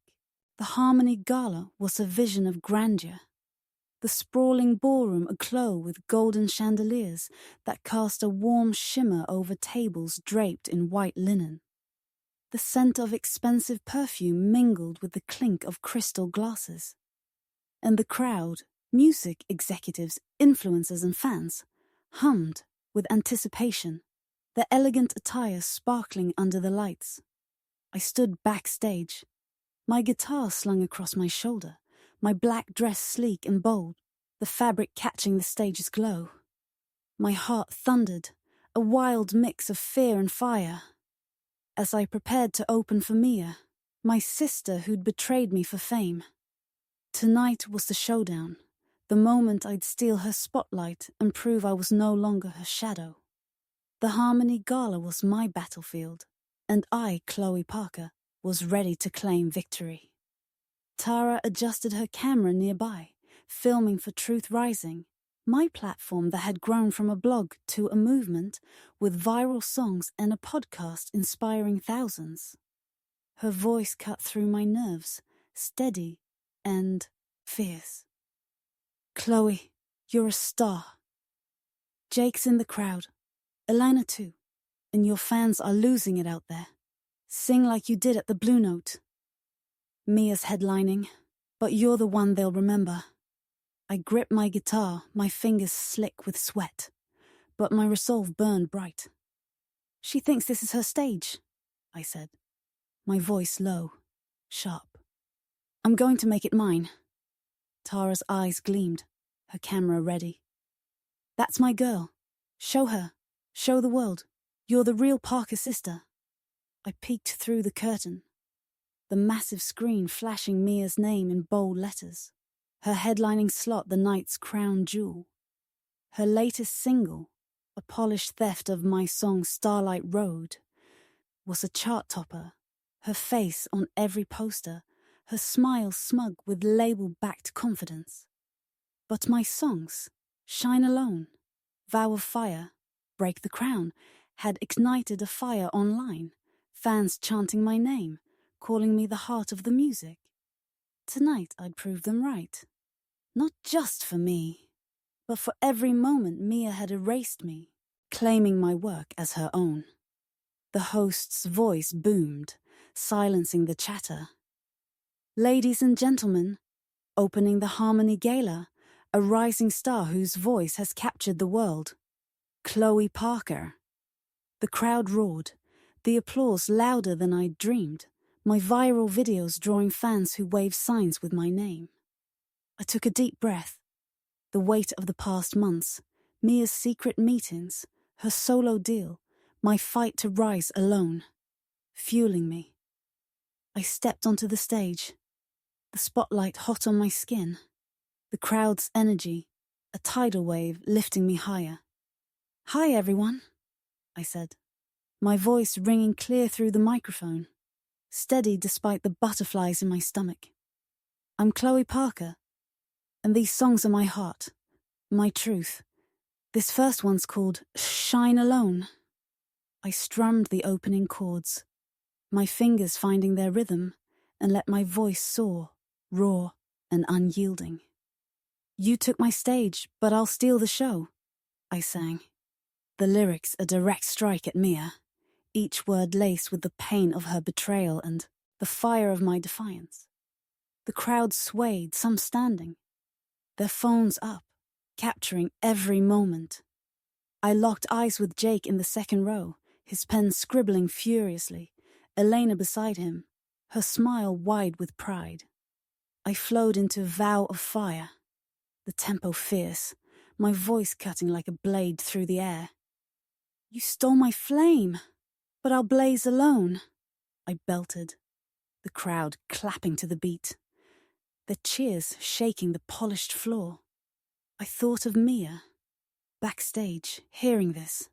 The Harmony Gala was a vision of grandeur. The sprawling ballroom aglow with golden chandeliers that cast a warm shimmer over tables draped in white linen. The scent of expensive perfume mingled with the clink of crystal glasses. And the crowd, music executives, influencers and fans, hummed with anticipation, their elegant attire sparkling under the lights. I stood backstage, my guitar slung across my shoulder, my black dress sleek and bold, the fabric catching the stage's glow. My heart thundered, a wild mix of fear and fire. As I prepared to open for Mia, my sister who'd betrayed me for fame. Tonight was the showdown, the moment I'd steal her spotlight and prove I was no longer her shadow. The Harmony Gala was my battlefield, and I, Chloe Parker, was ready to claim victory. Tara adjusted her camera nearby, filming for Truth Rising, my platform that had grown from a blog to a movement with viral songs and a podcast inspiring thousands. Her voice cut through my nerves, steady and fierce. Chloe, you're a star. Jake's in the crowd, Elena too, and your fans are losing it out there. Sing like you did at the Blue Note. Mia's headlining, but you're the one they'll remember. I grip my guitar, my fingers slick with sweat, but my resolve burned bright. She thinks this is her stage, I said, my voice low, sharp. I'm going to make it mine. Tara's eyes gleamed, her camera ready. That's my girl. Show her. Show the world. You're the real Parker sister. I peeked through the curtain, the massive screen flashing Mia's name in bold letters, her headlining slot the night's crown jewel. Her latest single, a polished theft of my song Starlight Road, was a chart topper, her face on every poster, her smile smug with label-backed confidence. But my songs, Shine Alone, Vow of Fire, Break the Crown, had ignited a fire online, fans chanting my name, calling me the heart of the music. Tonight I'd prove them right. Not just for me, but for every moment Mia had erased me, claiming my work as her own. The host's voice boomed, silencing the chatter. Ladies and gentlemen, opening the Harmony Gala, a rising star whose voice has captured the world. Chloe Parker. The crowd roared, the applause louder than I'd dreamed, my viral videos drawing fans who waved signs with my name. I took a deep breath. The weight of the past months, Mia's secret meetings, her solo deal, my fight to rise alone, fueling me. I stepped onto the stage, the spotlight hot on my skin, the crowd's energy, a tidal wave lifting me higher. Hi, everyone, I said, my voice ringing clear through the microphone, steady despite the butterflies in my stomach. I'm Chloe Parker, and these songs are my heart, my truth. This first one's called Shine Alone. I strummed the opening chords, my fingers finding their rhythm, and let my voice soar, raw and unyielding. You took my stage, but I'll steal the show, I sang. The lyrics a direct strike at Mia, each word laced with the pain of her betrayal and the fire of my defiance. The crowd swayed, some standing, their phones up, capturing every moment. I locked eyes with Jake in the second row, his pen scribbling furiously, Elena beside him, her smile wide with pride. I flowed into Vow of Fire, the tempo fierce, my voice cutting like a blade through the air. You stole my flame, but I'll blaze alone, I belted, the crowd clapping to the beat, their cheers shaking the polished floor. I thought of Mia, backstage, hearing this,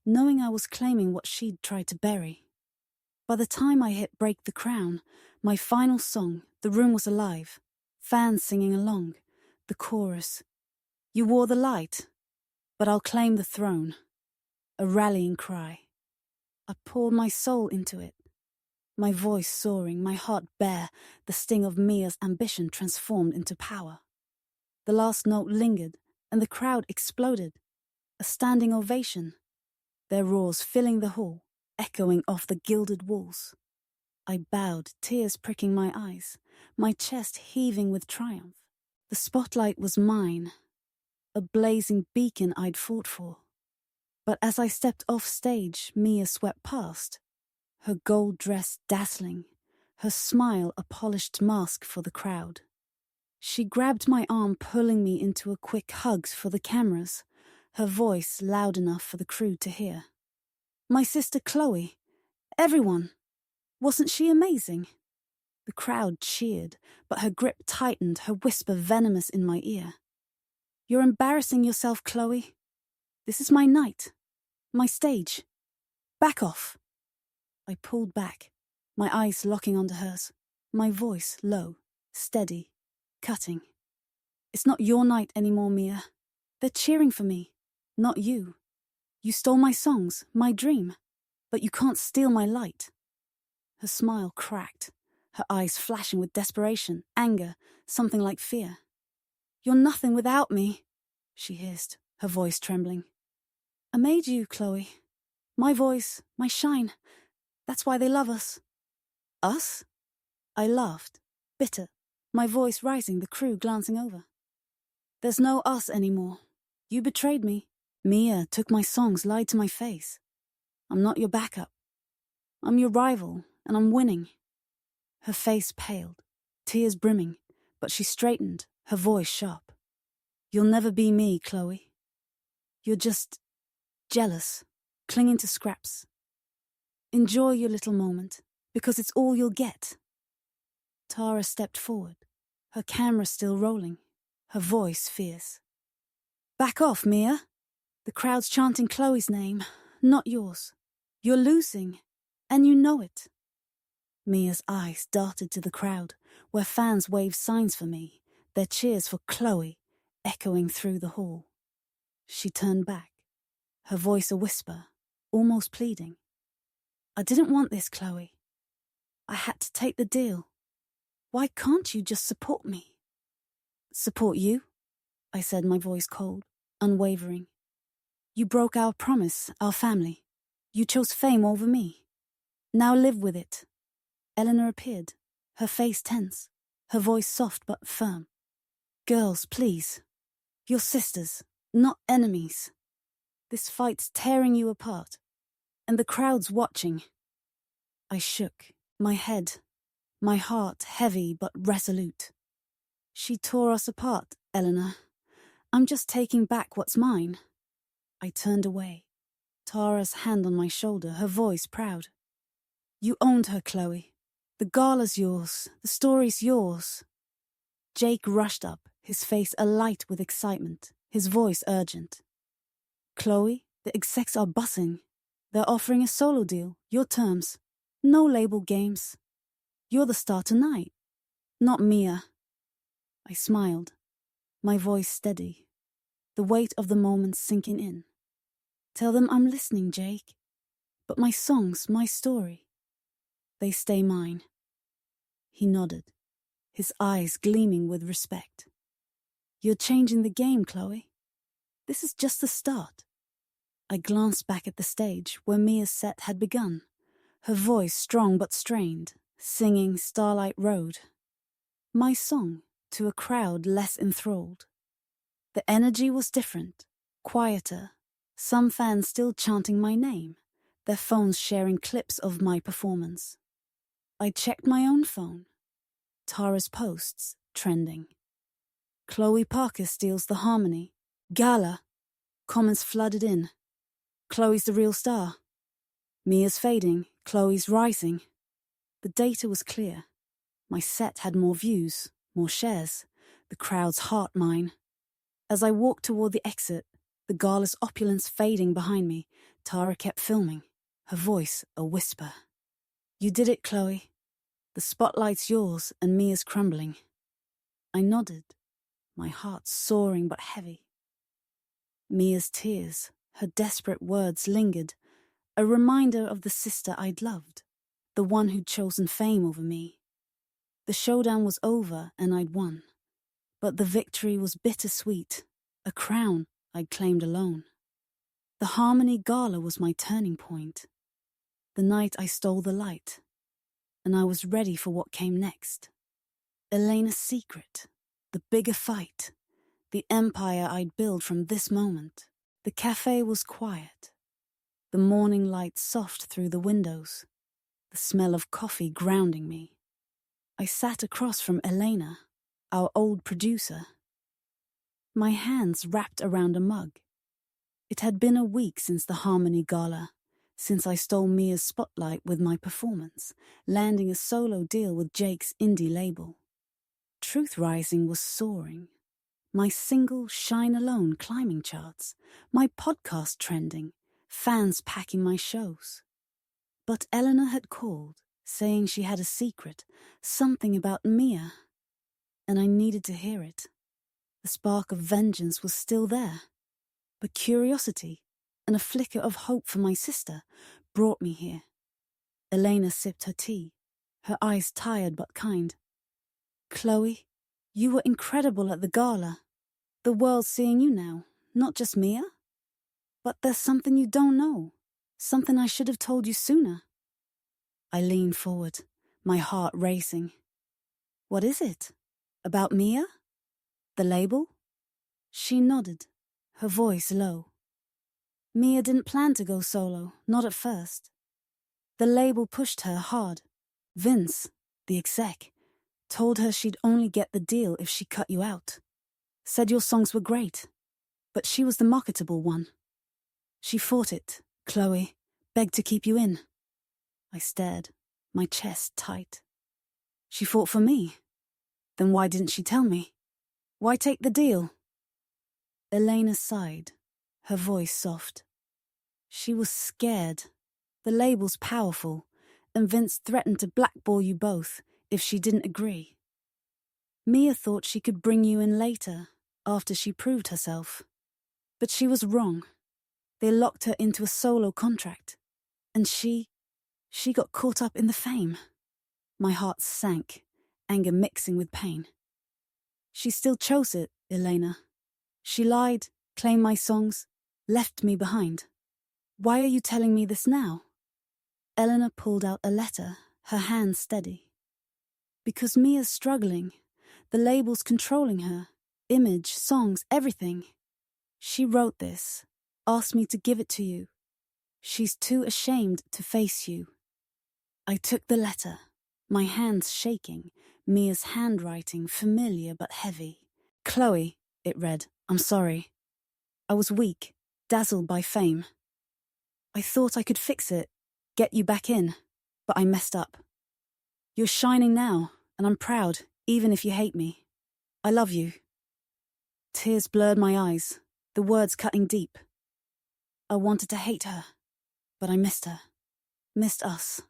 knowing I was claiming what she'd tried to bury. By the time I hit Break the Crown, my final song, the room was alive, fans singing along, the chorus, You wore the light, but I'll claim the throne, a rallying cry. I poured my soul into it, my voice soaring, my heart bare, the sting of Mia's ambition transformed into power. The last note lingered, and the crowd exploded, a standing ovation, their roars filling the hall, echoing off the gilded walls. I bowed, tears pricking my eyes, my chest heaving with triumph. The spotlight was mine, a blazing beacon I'd fought for. But as I stepped off stage, Mia swept past, her gold dress dazzling, her smile a polished mask for the crowd. She grabbed my arm, pulling me into a quick hug for the cameras, her voice loud enough for the crew to hear. My sister Chloe, everyone, wasn't she amazing? The crowd cheered, but her grip tightened, her whisper venomous in my ear. "You're embarrassing yourself, Chloe. This is my night. My stage. Back off." I pulled back, my eyes locking onto hers, my voice low, steady, cutting. "It's not your night anymore, Mia. They're cheering for me, not you. You stole my songs, my dream, but you can't steal my light." Her smile cracked, her eyes flashing with desperation, anger, something like fear. "You're nothing without me," she hissed, her voice trembling. "I made you, Chloe. My voice, my shine. That's why they love us." "Us?" I laughed, bitter, my voice rising, the crew glancing over. "There's no us anymore. You betrayed me. Mia took my songs, lied to my face. I'm not your backup. I'm your rival, and I'm winning." Her face paled, tears brimming, but she straightened, her voice sharp. "You'll never be me, Chloe. You're just jealous, clinging to scraps. Enjoy your little moment, because it's all you'll get." Tara stepped forward, her camera still rolling, her voice fierce. "Back off, Mia. The crowd's chanting Chloe's name, not yours. You're losing, and you know it." Mia's eyes darted to the crowd, where fans waved signs for me, their cheers for Chloe echoing through the hall. She turned back, her voice a whisper, almost pleading. "I didn't want this, Chloe. I had to take the deal. Why can't you just support me?" "Support you?" I said, my voice cold, unwavering. "You broke our promise, our family. You chose fame over me. Now live with it." Eleanor appeared, her face tense, her voice soft but firm. "Girls, please. You're sisters, not enemies. This fight's tearing you apart, and the crowd's watching." I shook, my head, my heart heavy but resolute. "She tore us apart, Eleanor. I'm just taking back what's mine." I turned away, Tara's hand on my shoulder, her voice proud. "You owned her, Chloe. The gala's yours, the story's yours." Jake rushed up, his face alight with excitement, his voice urgent. "Chloe, the execs are buzzing. They're offering a solo deal, your terms. No label games. You're the star tonight, not Mia." I smiled, my voice steady, the weight of the moment sinking in. "Tell them I'm listening, Jake. But my songs, my story, they stay mine." He nodded, his eyes gleaming with respect. "You're changing the game, Chloe. This is just the start." I glanced back at the stage where Mia's set had begun, her voice strong but strained, singing Starlight Road. My song to a crowd less enthralled. The energy was different, quieter, some fans still chanting my name, their phones sharing clips of my performance. I checked my own phone. Tara's posts, trending. "Chloe Parker steals the harmony. Gala." Comments flooded in. "Chloe's the real star. Mia's fading, Chloe's rising." The data was clear. My set had more views, more shares, the crowd's heart mine. As I walked toward the exit, the gala's opulence fading behind me, Tara kept filming, her voice a whisper. "You did it, Chloe. The spotlight's yours and Mia's crumbling." I nodded, my heart soaring but heavy. Mia's tears, her desperate words lingered, a reminder of the sister I'd loved, the one who'd chosen fame over me. The showdown was over and I'd won, but the victory was bittersweet, a crown I'd claimed alone. The Harmony Gala was my turning point, the night I stole the light, and I was ready for what came next. Elena's secret, the bigger fight, the empire I'd build from this moment. The cafe was quiet, the morning light soft through the windows, the smell of coffee grounding me. I sat across from Elena, our old producer, my hands wrapped around a mug. It had been a week since the Harmony Gala, since I stole Mia's spotlight with my performance, landing a solo deal with Jake's indie label. Truth Rising was soaring. My single Shine Alone climbing charts, my podcast trending, fans packing my shows. But Eleanor had called, saying she had a secret, something about Mia, and I needed to hear it. The spark of vengeance was still there, but curiosity and a flicker of hope for my sister brought me here. Elena sipped her tea, her eyes tired but kind. Chloe, you were incredible at the gala. The world's seeing you now, not just Mia. But there's something you don't know, something I should have told you sooner. I leaned forward, my heart racing. What is it? About Mia? The label? She nodded, her voice low. Mia didn't plan to go solo, not at first. The label pushed her hard. Vince, the exec, told her she'd only get the deal if she cut you out. Said your songs were great, but she was the marketable one. She fought it, Chloe, begged to keep you in. I stared, my chest tight. She fought for me. Then why didn't she tell me? Why take the deal? Elena sighed, her voice soft. She was scared. The label's powerful, and Vince threatened to blackball you both if she didn't agree. Mia thought she could bring you in later, after she proved herself. But she was wrong. They locked her into a solo contract, and she got caught up in the fame. My heart sank, anger mixing with pain. She still chose it, Elena. She lied, claimed my songs, left me behind. Why are you telling me this now? Eleanor pulled out a letter, her hand steady. Because Mia's struggling. The label's controlling her. Image, songs, everything. She wrote this, asked me to give it to you. She's too ashamed to face you. I took the letter, my hands shaking, Mia's handwriting familiar but heavy. Chloe, it read, I'm sorry. I was weak, dazzled by fame. I thought I could fix it, get you back in, but I messed up. You're shining now, and I'm proud, even if you hate me. I love you. Tears blurred my eyes, the words cutting deep. I wanted to hate her, but I missed her. Missed us.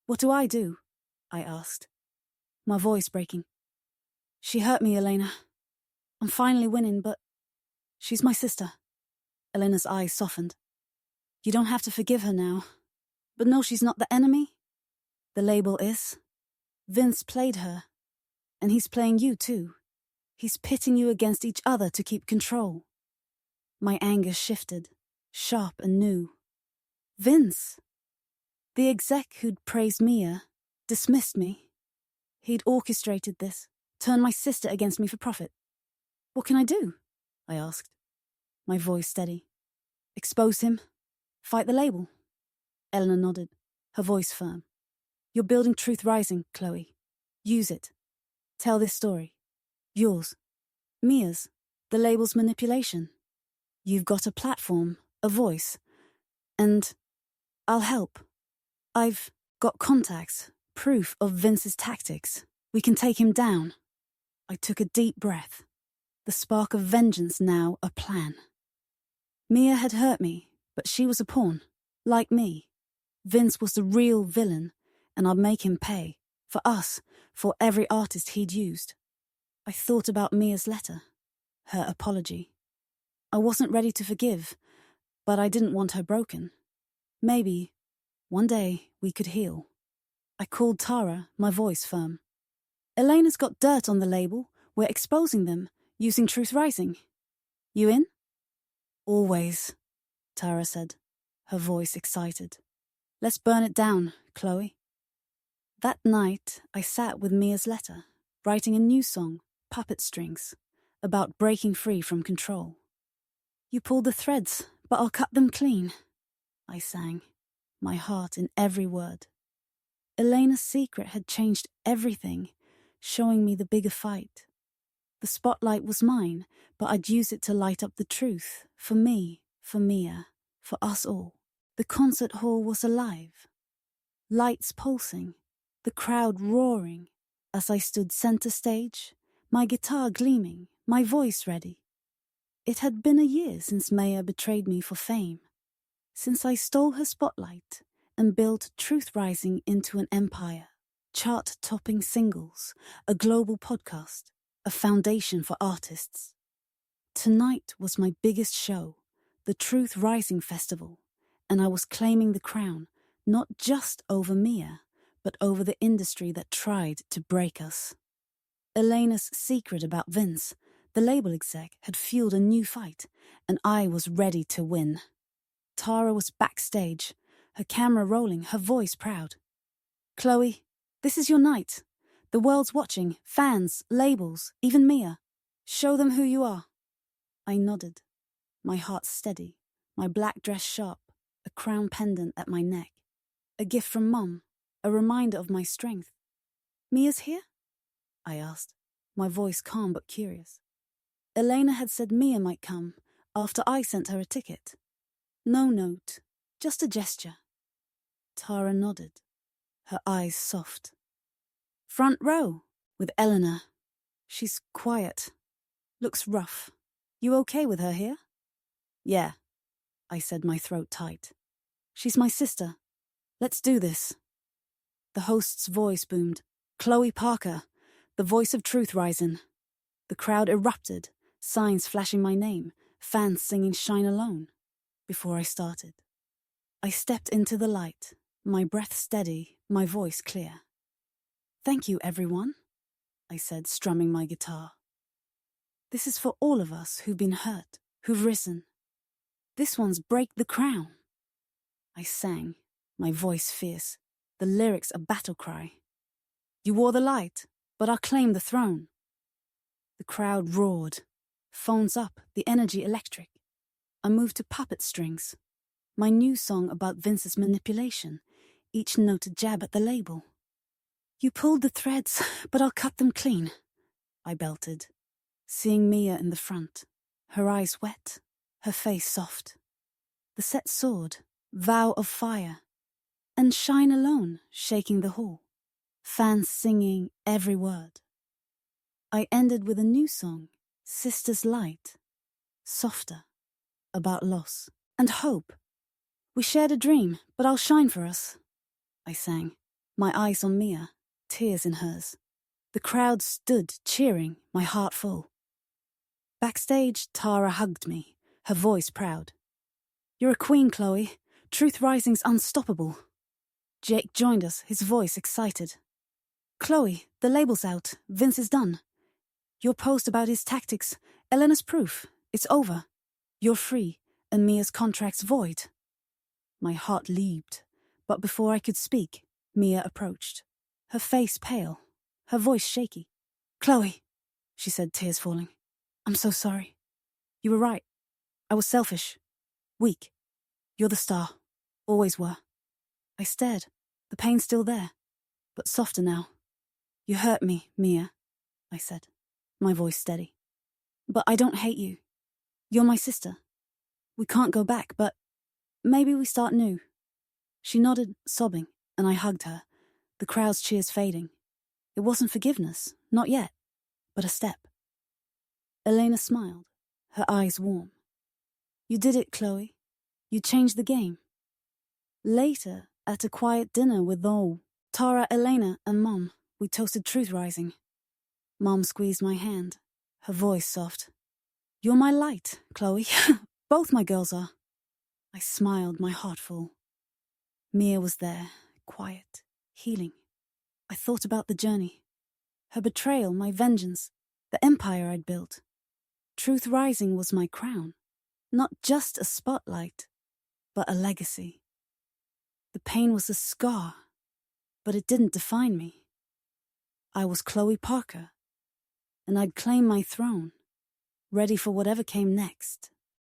What do? I asked, my voice breaking. She hurt me, Elena. I'm finally winning, but she's my sister. Elena's eyes softened. You don't have to forgive her now. But no, she's not the enemy. The label is. Vince played her. And he's playing you too. He's pitting you against each other to keep control. My anger shifted, sharp and new. Vince! The exec who'd praised Mia, dismissed me. He'd orchestrated this, turned my sister against me for profit. What can I do? I asked, my voice steady. Expose him? Fight the label? Eleanor nodded, her voice firm. You're building Truth Rising, Chloe. Use it. Tell this story. Yours. Mia's. The label's manipulation. You've got a platform, a voice. And I'll help. I've got contacts, proof of Vince's tactics. We can take him down. I took a deep breath. The spark of vengeance now a plan. Mia had hurt me, but she was a pawn, like me. Vince was the real villain, and I'd make him pay, for us, for every artist he'd used. I thought about Mia's letter, her apology. I wasn't ready to forgive, but I didn't want her broken. Maybe, one day, we could heal. I called Tara, my voice firm. Elena's got dirt on the label. We're exposing them, using Truth Rising. You in? Always, Tara said, her voice excited. Let's burn it down, Chloe. That night, I sat with Mia's letter, writing a new song, Puppet Strings, about breaking free from control. You pulled the threads, but I'll cut them clean, I sang, my heart in every word. Elena's secret had changed everything, showing me the bigger fight. The spotlight was mine, but I'd use it to light up the truth, for me, for Mia, for us all. The concert hall was alive, lights pulsing, the crowd roaring, as I stood center stage, my guitar gleaming, my voice ready. It had been a year since Maya betrayed me for fame, since I stole her spotlight and built Truth Rising into an empire, chart-topping singles, a global podcast, a foundation for artists. Tonight was my biggest show, the Truth Rising Festival, and I was claiming the crown, not just over Mia, but over the industry that tried to break us. Elena's secret about Vince, the label exec, had fueled a new fight, and I was ready to win. Tara was backstage, her camera rolling, her voice proud. "Chloe, this is your night. The world's watching, fans, labels, even Mia. Show them who you are." I nodded, my heart steady, my black dress sharp, a crown pendant at my neck. A gift from Mum, a reminder of my strength. "Mia's here?" I asked, my voice calm but curious. Elena had said Mia might come after I sent her a ticket. No note, just a gesture. Tara nodded, her eyes soft. "Front row, with Eleanor. She's quiet, looks rough. You okay with her here?" "Yeah," I said, my throat tight. "She's my sister. Let's do this." The host's voice boomed. "Chloe Parker, the voice of Truth Rising." The crowd erupted, signs flashing my name, fans singing Shine Alone. Before I started, I stepped into the light, my breath steady, my voice clear. "Thank you, everyone," I said, strumming my guitar. "This is for all of us who've been hurt, who've risen. This one's Break the Crown." I sang, my voice fierce, the lyrics a battle cry. "You wore the light, but I'll claim the throne." The crowd roared. Phones up, the energy electric. I moved to puppet strings. My new song about Vince's manipulation, each note a jab at the label. "You pulled the threads, but I'll cut them clean," I belted, seeing Mia in the front, her eyes wet, her face soft. The set soared, vow of fire, and Shine Alone shaking the hall, fans singing every word. I ended with a new song, Sister's Light, softer, about loss and hope. "We shared a dream, but I'll shine for us," I sang, my eyes on Mia, tears in hers. The crowd stood cheering, my heart full. Backstage, Tara hugged me, her voice proud. "You're a queen, Chloe. Truth Rising's unstoppable." Jake joined us, his voice excited. "Chloe, the label's out. Vince is done. Your post about his tactics, Elena's proof. It's over. You're free, and Mia's contract's void." My heart leaped, but before I could speak, Mia approached, her face pale, her voice shaky. "Chloe," she said, tears falling. "I'm so sorry. You were right. I was selfish. Weak. You're the star. Always were." I stared, the pain still there, but softer now. "You hurt me, Mia," I said, my voice steady. "But I don't hate you. You're my sister. We can't go back, but maybe we start new." She nodded, sobbing, and I hugged her, the crowd's cheers fading. It wasn't forgiveness, not yet, but a step. Elena smiled, her eyes warm. "You did it, Chloe. You changed the game." Later, at a quiet dinner with all, Tara, Elena, and Mom, we toasted Truth Rising. Mom squeezed my hand, her voice soft. "You're my light, Chloe. Both my girls are." I smiled, my heart full. Mia was there, quiet, healing. I thought about the journey. Her betrayal, my vengeance, the empire I'd built. Truth Rising was my crown. Not just a spotlight, but a legacy. The pain was a scar, but it didn't define me. I was Chloe Parker, and I'd claim my throne, ready for whatever came next.